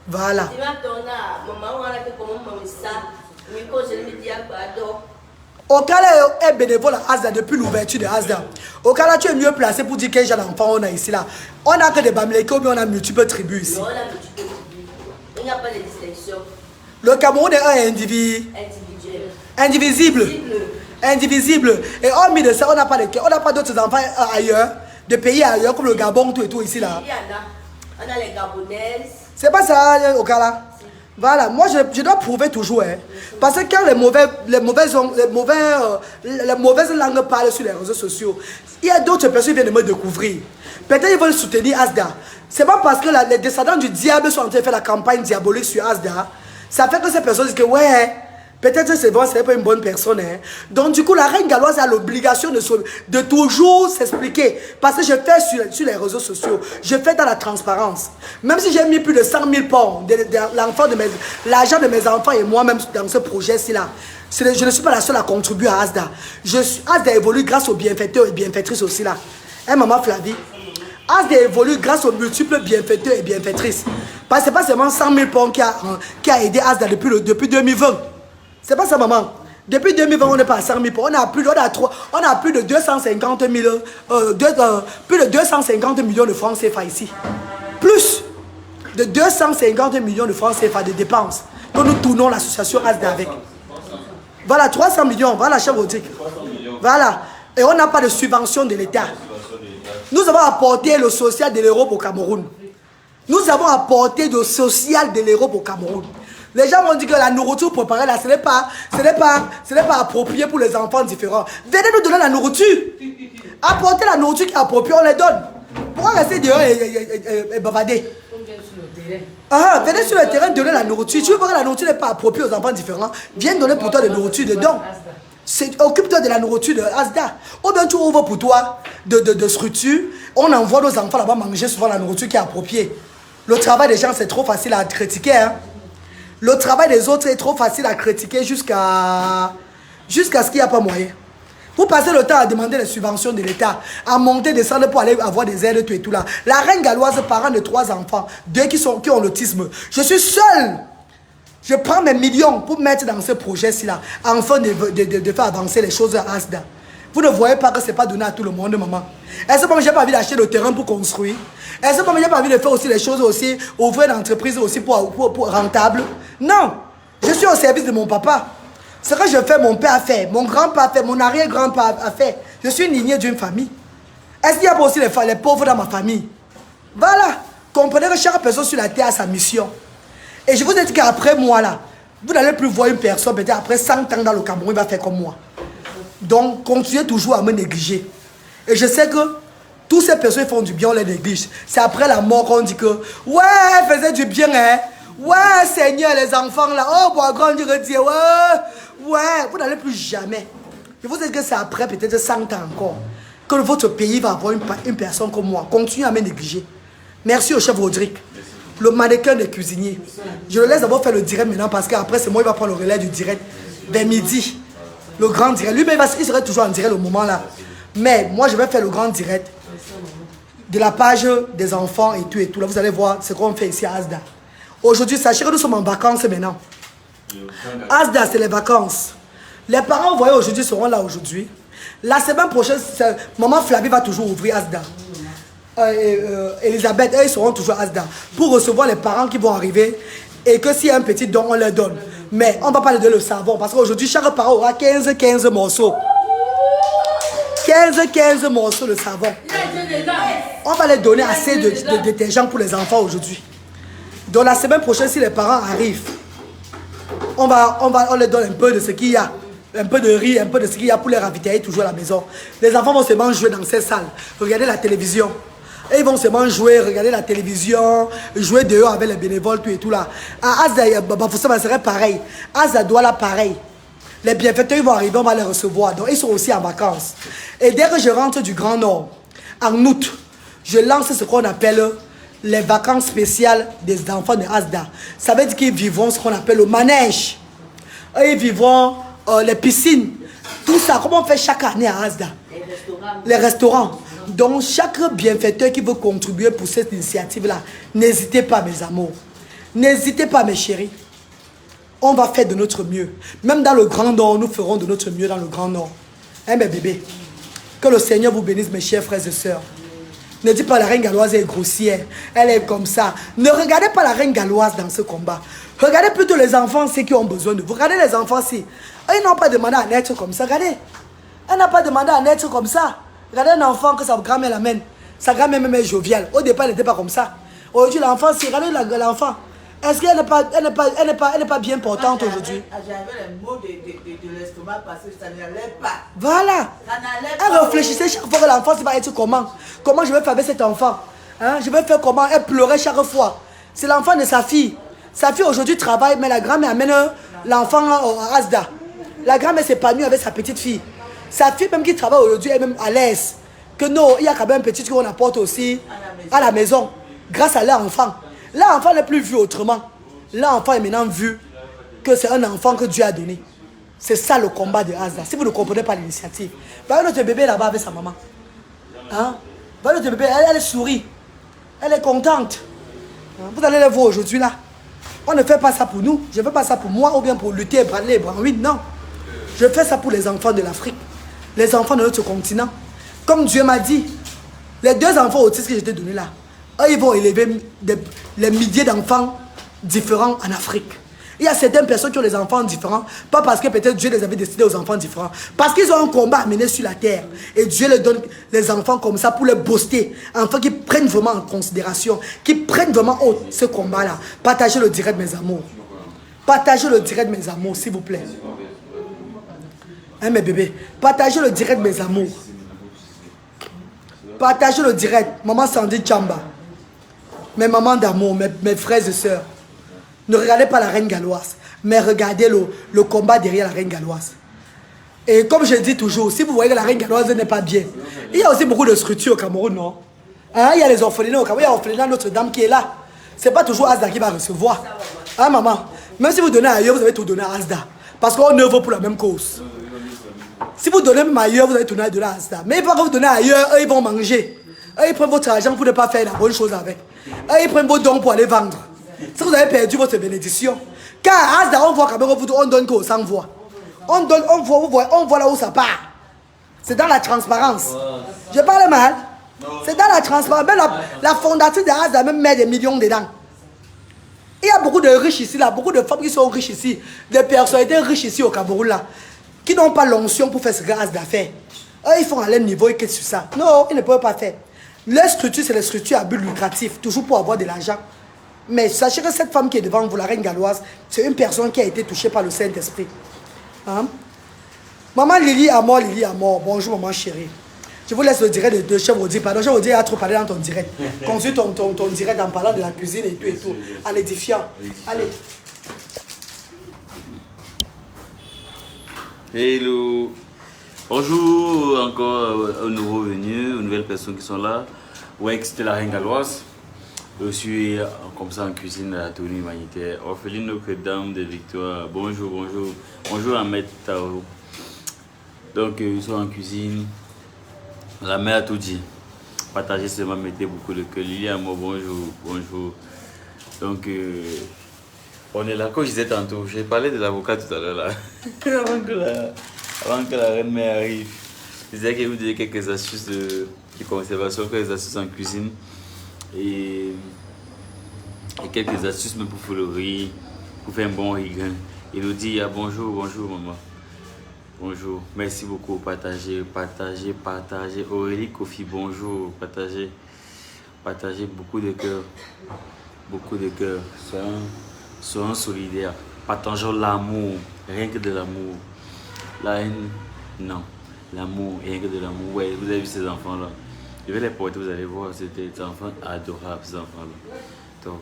Voilà. Okala est bénévole à Asda depuis l'ouverture de Asda. Okala, tu es mieux placé pour dire quel genre d'enfants on a ici là. On a que des Bamileke, mais on a multiples tribus ici. Non, on a multiples tribus. Il n'y a pas de distinction. Le Cameroun est un individu. Indivisible. Indivisible. Et hormis de ça, on n'a pas d'autres enfants ailleurs, de pays ailleurs, comme le Gabon, tout et tout ici là. Il y en a. On a les Gabonaises. C'est pas ça, au cas là. Voilà, moi je dois prouver toujours. Hein. Parce que quand les mauvaises langues parlent sur les réseaux sociaux, il y a d'autres personnes qui viennent de me découvrir. Peut-être ils veulent soutenir Asda. C'est pas parce que les descendants du diable sont en train de faire la campagne diabolique sur Asda. Ça fait que ces personnes disent que ouais, peut-être c'est bon, c'est pas une bonne personne. Hein. Donc du coup, la reine galloise a l'obligation de toujours s'expliquer. Parce que je fais sur les réseaux sociaux, je fais dans la transparence. Même si j'ai mis plus de 100 000 pounds, l'argent de mes enfants et moi-même dans ce projet-ci là, je ne suis pas la seule à contribuer à Asda. Asda évolue grâce aux bienfaiteurs et bienfaitrices aussi là. Hein, maman Flavie? Asda évolue grâce aux multiples bienfaiteurs et bienfaitrices. Parce que ce n'est pas seulement 100 000 pounds qui a aidé Asda depuis 2020. C'est pas ça, maman. Depuis 2020, on n'est pas à 100 000 pounds. On a plus de 250 000, plus de 250 millions de francs CFA ici. Plus de 250 millions de francs CFA de dépenses que nous tournons l'association Asda avec. Voilà, 300 millions. Voilà, chef Rodrigue. Voilà. Et on n'a pas de subvention de l'État. Nous avons apporté le social de l'Europe au Cameroun. Nous avons apporté le social de l'Europe au Cameroun. Les gens m'ont dit que la nourriture préparée là, ce n'est pas approprié pour les enfants différents. Venez nous donner la nourriture. Apportez la nourriture qui est appropriée, on les donne. Pourquoi rester dehors et bavader? Venez sur le terrain donner la nourriture. Tu veux voir que la nourriture n'est pas appropriée aux enfants différents, viens donner pour toi de la nourriture dedans. Occupe-toi de la nourriture de Asda. Ou bien tu ouvres pour toi de structure. On envoie nos enfants là-bas manger souvent la nourriture qui est appropriée. Le travail des gens, c'est trop facile à critiquer. Hein? Le travail des autres est trop facile à critiquer jusqu'à ce qu'il n'y a pas moyen. Vous passez le temps à demander les subventions de l'État, à monter, descendre pour aller avoir des aides, tout et tout là. La reine galloise, parent de 3 enfants, 2 qui ont l'autisme. Je suis seul. Je prends mes millions pour mettre dans ce projet-ci là, afin de faire avancer les choses à Asda. Vous ne voyez pas que ce n'est pas donné à tout le monde, maman. Est-ce que je n'ai pas envie d'acheter le terrain pour construire? Est-ce que je n'ai pas envie de faire aussi les choses aussi, ouvrir une entreprise aussi pour rentable? Non. Je suis au service de mon papa. Ce que je fais, mon père a fait, mon grand-père a fait, mon arrière-grand-père a fait. Je suis une lignée d'une famille. Est-ce qu'il y a pas aussi les pauvres dans ma famille? Voilà. Comprenez que chaque personne sur la terre a sa mission. Et je vous ai dit qu'après moi là, vous n'allez plus voir une personne, peut-être après 100 ans dans le Cameroun, il va faire comme moi. Donc, continuez toujours à me négliger. Et je sais que toutes ces personnes font du bien, on les néglige. C'est après la mort qu'on dit que, ouais, faisait du bien, hein. Ouais, Seigneur, les enfants là, oh, bon, grand Dieu, ouais, vous n'allez plus jamais. Je vous dis que c'est après peut-être 100 ans encore que votre pays va avoir une personne comme moi. Continuez à me négliger. Merci au chef Rodrigue. Le mannequin des cuisiniers. Je le laisse d'abord faire le direct maintenant parce qu'après c'est moi qui va prendre le relais du direct vers midi. Le grand direct. Lui-même il serait toujours en direct au moment là. Mais moi je vais faire le grand direct de la page des enfants et tout et tout. Là vous allez voir ce qu'on fait ici à Asda. Aujourd'hui, sachez que nous sommes en vacances maintenant. Asda c'est les vacances. Les parents vous voyez aujourd'hui seront là aujourd'hui. La semaine prochaine, maman Flavie va toujours ouvrir Asda. Elisabeth, eux, ils seront toujours Asda pour recevoir les parents qui vont arriver et que s'il y a un petit don, on leur donne. Mais on ne va pas leur donner le savon parce qu'aujourd'hui, chaque parent aura 15 morceaux. 15 morceaux de savon. On va les donner assez de détergents pour les enfants aujourd'hui. Donc la semaine prochaine, si les parents arrivent, on leur donne un peu de ce qu'il y a. Un peu de riz, un peu de ce qu'il y a pour les ravitailler toujours à la maison. Les enfants vont seulement jouer dans ces salles, regarder la télévision. Et ils vont seulement jouer, regarder la télévision, jouer dehors avec les bénévoles, tout et tout là. À Asda, Bafoussama serait pareil. Asda Douala, pareil. Les bienfaiteurs ils vont arriver, on va les recevoir. Donc ils sont aussi en vacances. Et dès que je rentre du Grand Nord, en août, je lance ce qu'on appelle les vacances spéciales des enfants de Asda. Ça veut dire qu'ils vivront ce qu'on appelle le manège. Et ils vivront les piscines. Tout ça, comme on fait chaque année à Asda. Les restaurants. Donc, chaque bienfaiteur qui veut contribuer pour cette initiative-là, n'hésitez pas, mes amours. N'hésitez pas, mes chéris. On va faire de notre mieux. Même dans le Grand Nord, nous ferons de notre mieux dans le Grand Nord. Hein, mes bébés? Que le Seigneur vous bénisse, mes chers frères et sœurs. Ne dites pas la reine galloise est grossière. Elle est comme ça. Ne regardez pas la reine galloise dans ce combat. Regardez plutôt les enfants, ceux qui ont besoin de vous. Regardez les enfants, si. Ils n'ont pas demandé à naître comme ça. Regardez. Elle n'a pas demandé à naître comme ça. Regardez un enfant que sa grand-mère l'amène. Sa grand-mère même est joviale. Au départ, elle n'était pas comme ça. Aujourd'hui, l'enfant, si. Regardez l'enfant. Est-ce qu'elle n'est pas bien portante aujourd'hui? J'avais les mots de l'estomac parce que ça n'allait pas. Voilà. Elle réfléchissait chaque fois que l'enfant va être comment. Comment je vais faire avec cet enfant, hein? Je vais faire comment? Elle pleurait chaque fois. C'est l'enfant de sa fille. Sa fille aujourd'hui travaille, mais la grand-mère amène l'enfant à Asda. La grand-mère s'épanouit avec sa petite fille. Sa fille même qui travaille aujourd'hui est même à l'aise. Que non, il y a quand même un petit truc qu'on apporte aussi à la maison. Grâce à leur enfant. L'enfant n'est plus vu autrement. L'enfant est maintenant vu que c'est un enfant que Dieu a donné. C'est ça le combat de Asda. Si vous ne comprenez pas l'initiative, voyez notre bébé là-bas avec sa maman. Hein? Voyez notre bébé, elle sourit. Elle est contente. Hein? Vous allez le voir aujourd'hui là. On ne fait pas ça pour nous. Je ne fais pas ça pour moi ou bien pour lutter et prendre les bras. Oui, non. Je fais ça pour les enfants de l'Afrique. Les enfants de notre continent. Comme Dieu m'a dit, les 2 enfants autistes que je t'ai donnés là, eux, ils vont élever les milliers d'enfants différents en Afrique. Il y a certaines personnes qui ont des enfants différents, pas parce que peut-être Dieu les avait destinés aux enfants différents, parce qu'ils ont un combat à mener sur la terre. Et Dieu leur donne les enfants comme ça pour les booster. Enfants qui prennent vraiment en considération, qui prennent vraiment ce combat-là. Partagez le direct, mes amours. Partagez le direct, mes amours, s'il vous plaît. Hein, mes bébés? Partagez le direct, mes amours. Partagez le direct. Maman Sandy Chamba. Mes mamans d'amour, mes frères et sœurs. Ne regardez pas la reine galloise, mais regardez le combat derrière la reine galloise. Et comme je dis toujours, si vous voyez que la reine galloise n'est pas bien, il y a aussi beaucoup de structures au Cameroun, non? Hein, il y a les orphelinats au Cameroun, il y a l'orphelinat Notre-Dame qui est là. Ce n'est pas toujours Asda qui va recevoir. Hein, maman? Même si vous donnez ailleurs, vous avez tout donné à Asda. Parce qu'on œuvre pour la même cause. Si vous donnez même ailleurs, vous allez donner à Asda. Mais quand vous donnez ailleurs, eux, ils vont manger. Eux, ils prennent votre argent pour ne pas faire la bonne chose avec. Eux, ils prennent vos dons pour aller vendre. Si vous avez perdu votre bénédiction. Car à Asda, on voit quand même, on donne qu'aux sans voix. On donne, on voit là où ça part. C'est dans la transparence. Je parle mal. C'est dans la transparence. Même la fondatrice de Asda même met des millions dedans. Il y a beaucoup de riches ici, là, beaucoup de femmes qui sont riches ici, des personnalités riches ici au Cameroun, là, qui n'ont pas l'onction pour faire ce que Asda fait. Eux, ils font à leur niveau et qu'est-ce sur ça. Non, ils ne peuvent pas faire. Leur structure, c'est les structures à but lucratif, toujours pour avoir de l'argent. Mais sachez que cette femme qui est devant vous, la reine galloise, c'est une personne qui a été touchée par le Saint-Esprit. Hein? Maman Lily à mort, bonjour maman chérie. Je vous laisse le direct de Chef Audi. Pardon, Chef Audi a trop parlé dans ton direct. Continue ton direct en parlant de la cuisine et tout, en édifiant. Allez. Hello. Bonjour encore aux nouveaux venus, aux nouvelles personnes qui sont là. Ouais, c'était la reine galloise. Je suis comme ça en cuisine à la tenue humanitaire. Orpheline Notre-Dame de Victoire. Bonjour, bonjour. Bonjour Ahmed Tao. Donc, ils sont en cuisine. La mère a tout dit. Partager seulement, mettez beaucoup de cœur. Lily à moi, bonjour, bonjour. Donc, on est là. Comme je disais tantôt, j'ai parlé de l'avocat tout à l'heure là. Avant que la reine mère arrive. Je disais qu'elle vous donner quelques astuces de conservation, quelques astuces en cuisine. Et quelques astuces même pour faire le riz, pour faire un bon riz. Il nous dit bonjour, bonjour maman. Bonjour, merci beaucoup, partagez. Aurélie Kofi, bonjour, partagez beaucoup de cœur. Soyons solidaires, partageons l'amour, rien que de l'amour. La haine, non, l'amour, rien que de l'amour. Ouais, vous avez vu ces enfants-là. Je vais les porter, vous allez voir, c'était des enfants adorables, ces enfants-là. Donc,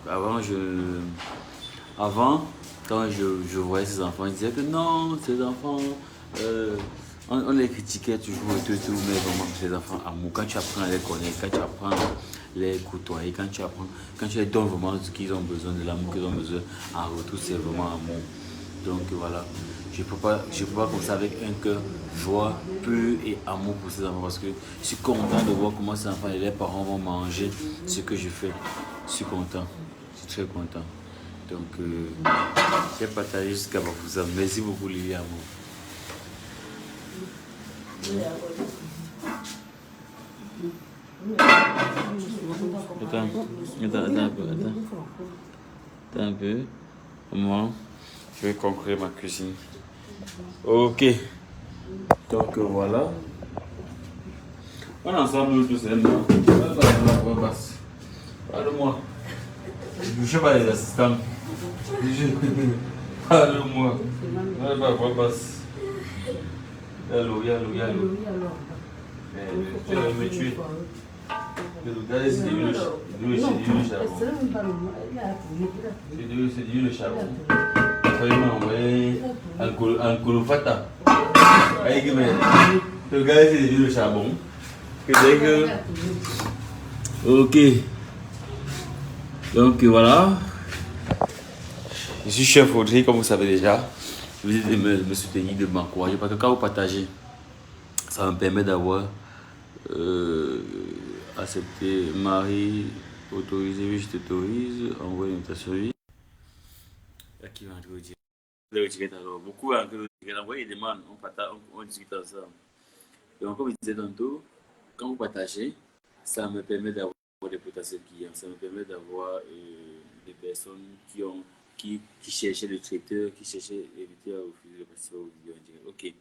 avant, quand je voyais ces enfants, je disais que non, ces enfants, on les critiquait toujours et tout, mais vraiment, ces enfants, amour, quand tu apprends à les connaître, quand tu apprends à les côtoyer, quand tu les donnes vraiment ce qu'ils ont besoin, de l'amour qu'ils ont besoin, en retour, c'est vraiment amour. Donc, voilà. Je ne peux pas comme ça avec un cœur, joie, pur et amour pour ces enfants parce que je suis content de voir comment ces enfants et les parents vont manger ce que je fais. Je suis content, je suis très content. Donc, j'ai partagé jusqu'à vous. Merci beaucoup, Lily Amour. Attends un peu. Moi, je vais conclure ma cuisine. Ok. Donc voilà. On est ensemble tous les mois. Parle-moi. Je sais pas les assistants. Parle-moi. Yallo. Tu vas me tuer. Regardez, c'est du charbon. Vraiment, ouais. Un fata. Regardez, c'est du charbon. Ok. Donc voilà. Je suis chef Audrey, comme vous savez déjà. Vous de me soutenir, de m'encourager. Parce que quand vous partagez, ça me permet d'avoir accepté. Marie, autorisé, oui, je t'autorise. Envoie une invitation, oui. Là, qui va entrer au direct? Le direct alors. Beaucoup vont entrer au direct. Envoyez des demandes, on discute ensemble. Donc, comme je disais tantôt, quand vous partagez, ça me permet d'avoir des potentiels clients. Ça me permet d'avoir des personnes qui cherchaient le traiteur, qui cherchaient l'éviter à refuser le participer aux vidéos en direct. Ok.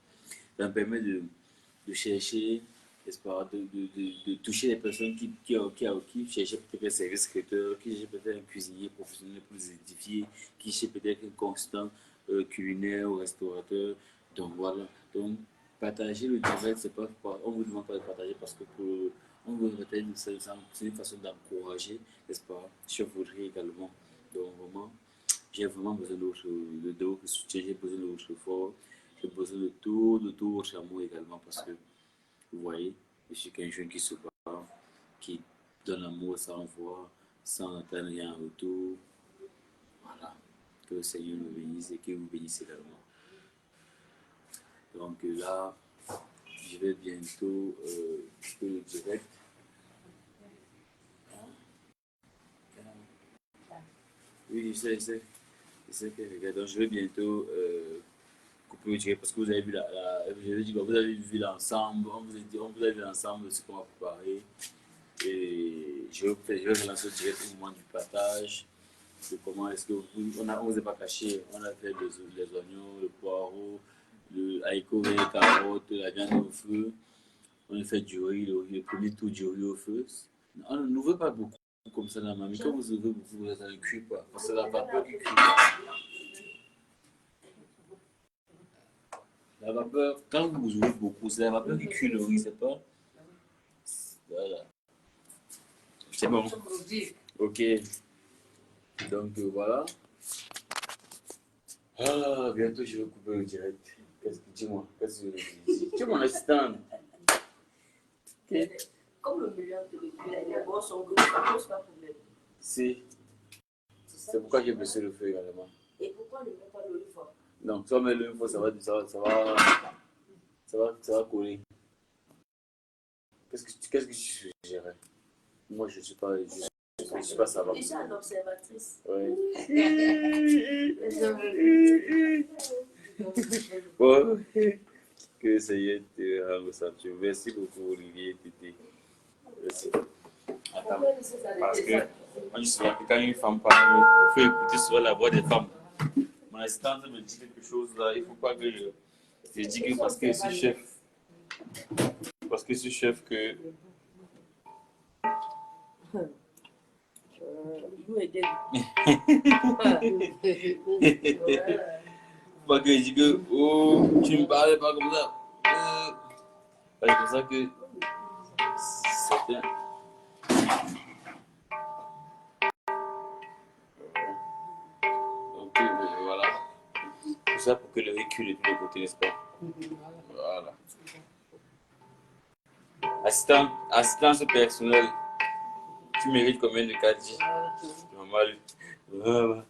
Ça me permet de chercher, n'est-ce pas, de toucher les personnes qui cherchaient peut-être un service traiteur, qui cherchaient peut-être un cuisinier professionnel plus édifié, qui cherchaient peut-être un constant culinaire ou restaurateur. Donc voilà. Donc, partager le direct, c'est pas, on ne vous demande pas de partager parce que on vous retient, c'est une façon d'encourager, n'est-ce pas, sur votre également. Donc vraiment, j'ai vraiment besoin de votre soutien, j'ai besoin de votre effort, j'ai besoin de tout votre amour également parce que, vous voyez, je suis qu'un jeune qui se bat, qui donne l'amour sans voir, sans attendre rien en retour. Voilà, que le Seigneur nous bénisse et qu'il vous bénisse également. Donc là, je vais bientôt couper le direct. Oui, je sais que regarde. Donc je vais bientôt couper le direct parce que vous avez vu vous avez vu l'ensemble, on vous a vu l'ensemble de ce qu'on va préparer. Et je vais relancer le direct au moment du partage. De comment est-ce que on ne vous a pas caché, on a fait les oignons, le poireau, le haricot, les carottes, la viande au feu. On a fait du riz, le premier tour du riz au feu. On ne veut pas beaucoup comme ça dans ma mamie. Quand vous ouvrez, vous êtes dans le cuit, quoi. Parce que c'est la vapeur qui cuit. La vapeur, quand vous ouvrez beaucoup, c'est la vapeur qui cuit le riz, c'est pas. Voilà. C'est bon. Ok. Donc voilà. Ah, bientôt je vais couper le direct. Dis-moi, qu'est-ce que je dis? Tu es mon assistant. Comme le milieu de les bons sont gros, ça ne pose pas de problème. C'est pourquoi j'ai baissé le feu également. Et pourquoi ne met pas l'olive fort? Donc, si on met l'olive fort, ça va coller. Qu'est-ce que tu suggérais? Moi, je ne suis pas savant. Je suis une observatrice. Oui. Bon, que le Seigneur te rende satisfait. Merci beaucoup, Olivier Tété. Merci. Attends, parce que on dit souvent que quand une femme parle, il faut écouter souvent la voix des femmes. Mon assistante me dit quelque chose là, il ne faut pas que je dis que parce que je suis chef. Parce que je suis chef que. Pas que je dis que oh, tu me parles pas comme ça. C'est pour ça que c'était. Donc voilà. Tout ça pour que le véhicule est de tous les côtés, n'est-ce pas? Voilà. Assistance personnelle. Tu mérites combien de caddies? Maman,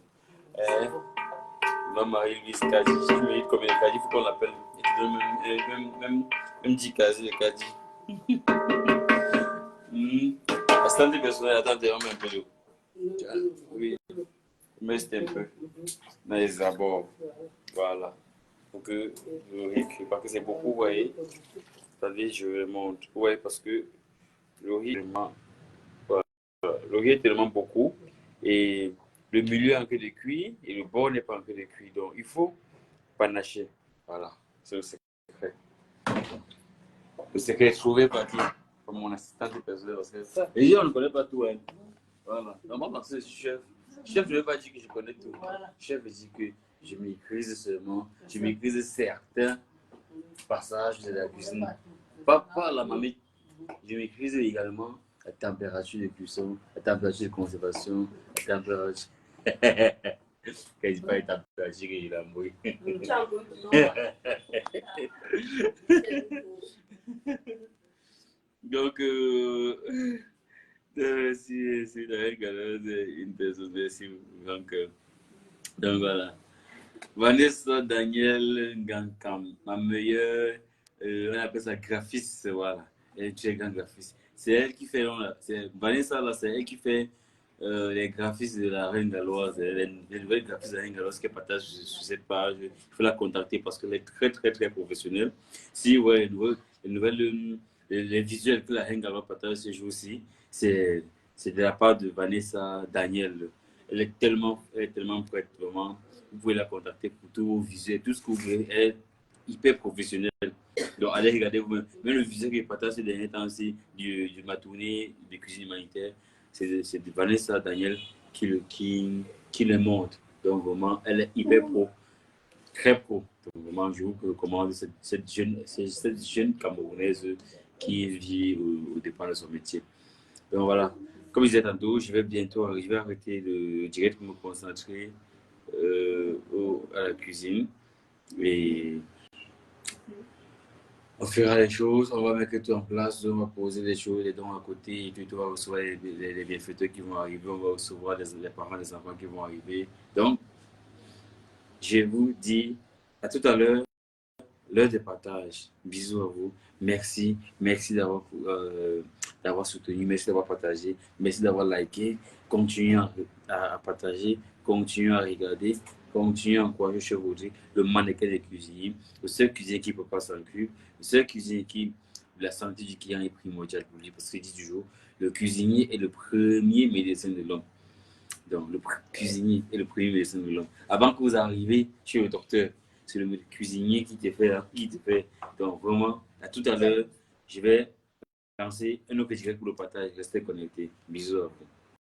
ma Marie-Louise Caddy, tu mérites combien de caddies? Il faut qu'on l'appelle. Et tu donnes même 10 casiers de caddies. Assistante personnelle, attends, on met un peu d'eau. Oui, mais c'était un peu. Dans les abords. Voilà. Pour que je réécris, parce que c'est beaucoup, vous voyez. C'est-à-dire, je montre. Ouais, parce que Le riz, voilà, le riz est tellement beaucoup. Et le milieu est en train de cuire et le bord n'est pas en train de cuire. Donc, il faut panacher. Voilà, c'est le secret. Le secret est trouvé par qui? Par mon assistante personnelle. Parce que les gens ne connaissent pas tout. Hein. Voilà. Normalement, c'est chef. Chef, je ne vais pas dire que je connais tout. Chef, je dis que je maîtrise seulement. Je maîtrise certains passages de la cuisine. Pas la mamie. Je maîtrise également la température de cuisson, la température de conservation, la température. Quand il dit pas la température, il a mouillé. Donc, c'est une personne, merci. Donc voilà. Vanessa Daniel Gankam, ma meilleure, on appelle ça graphiste, voilà. Elle est très grande graphiste. C'est elle qui fait, Vanessa là, c'est elle qui fait les graphismes de la Reine Galloise, les nouvelles graphismes de la Reine Galloise qu'elle partage sur cette page. Il faut la contacter parce qu'elle est très, très, très professionnelle. Si, ouais, les visuels que la Reine Galloise partage ce jour-ci, c'est de la part de Vanessa Daniel. Elle est tellement prête, vraiment. Vous pouvez la contacter pour tous vos visuels, tout ce que vous voulez. Elle est hyper professionnelle. Donc, allez regarder vous-même. Même le visuel qu'elle partage ces derniers temps aussi, du Matourné, de cuisine humanitaire, c'est de Vanessa Daniel qui le montre. Donc, vraiment, elle est hyper pro, très pro. Donc, vraiment, je vous recommande cette jeune Camerounaise qui vit au départ de son métier. Donc, voilà. Comme je disais tantôt, je vais bientôt arrêter le direct pour me concentrer à la cuisine. Et on fera les choses, on va mettre tout en place, on va poser les choses, les dons à côté, et puis on va recevoir les bienfaiteurs qui vont arriver, on va recevoir les parents des enfants qui vont arriver. Donc, je vous dis à tout à l'heure, l'heure de partage. Bisous à vous. Merci d'avoir soutenu, merci d'avoir partagé, merci d'avoir liké. Continuez à partager, continuez à regarder, continuez à encourager chez vous le mannequin des cuisiniers, le seul cuisinier qui ne peut pas s'inclure, le seul cuisinier qui la santé du client est primordiale pour lui, parce qu'il dit toujours, le cuisinier est le premier médecin de l'homme. Donc, le cuisinier est le premier médecin de l'homme. Avant que vous arriviez chez le docteur, c'est le cuisinier qui te fait. Donc, vraiment, à tout à l'heure, je vais lancer un autre direct pour le partage. Restez connectés. Bisous à vous.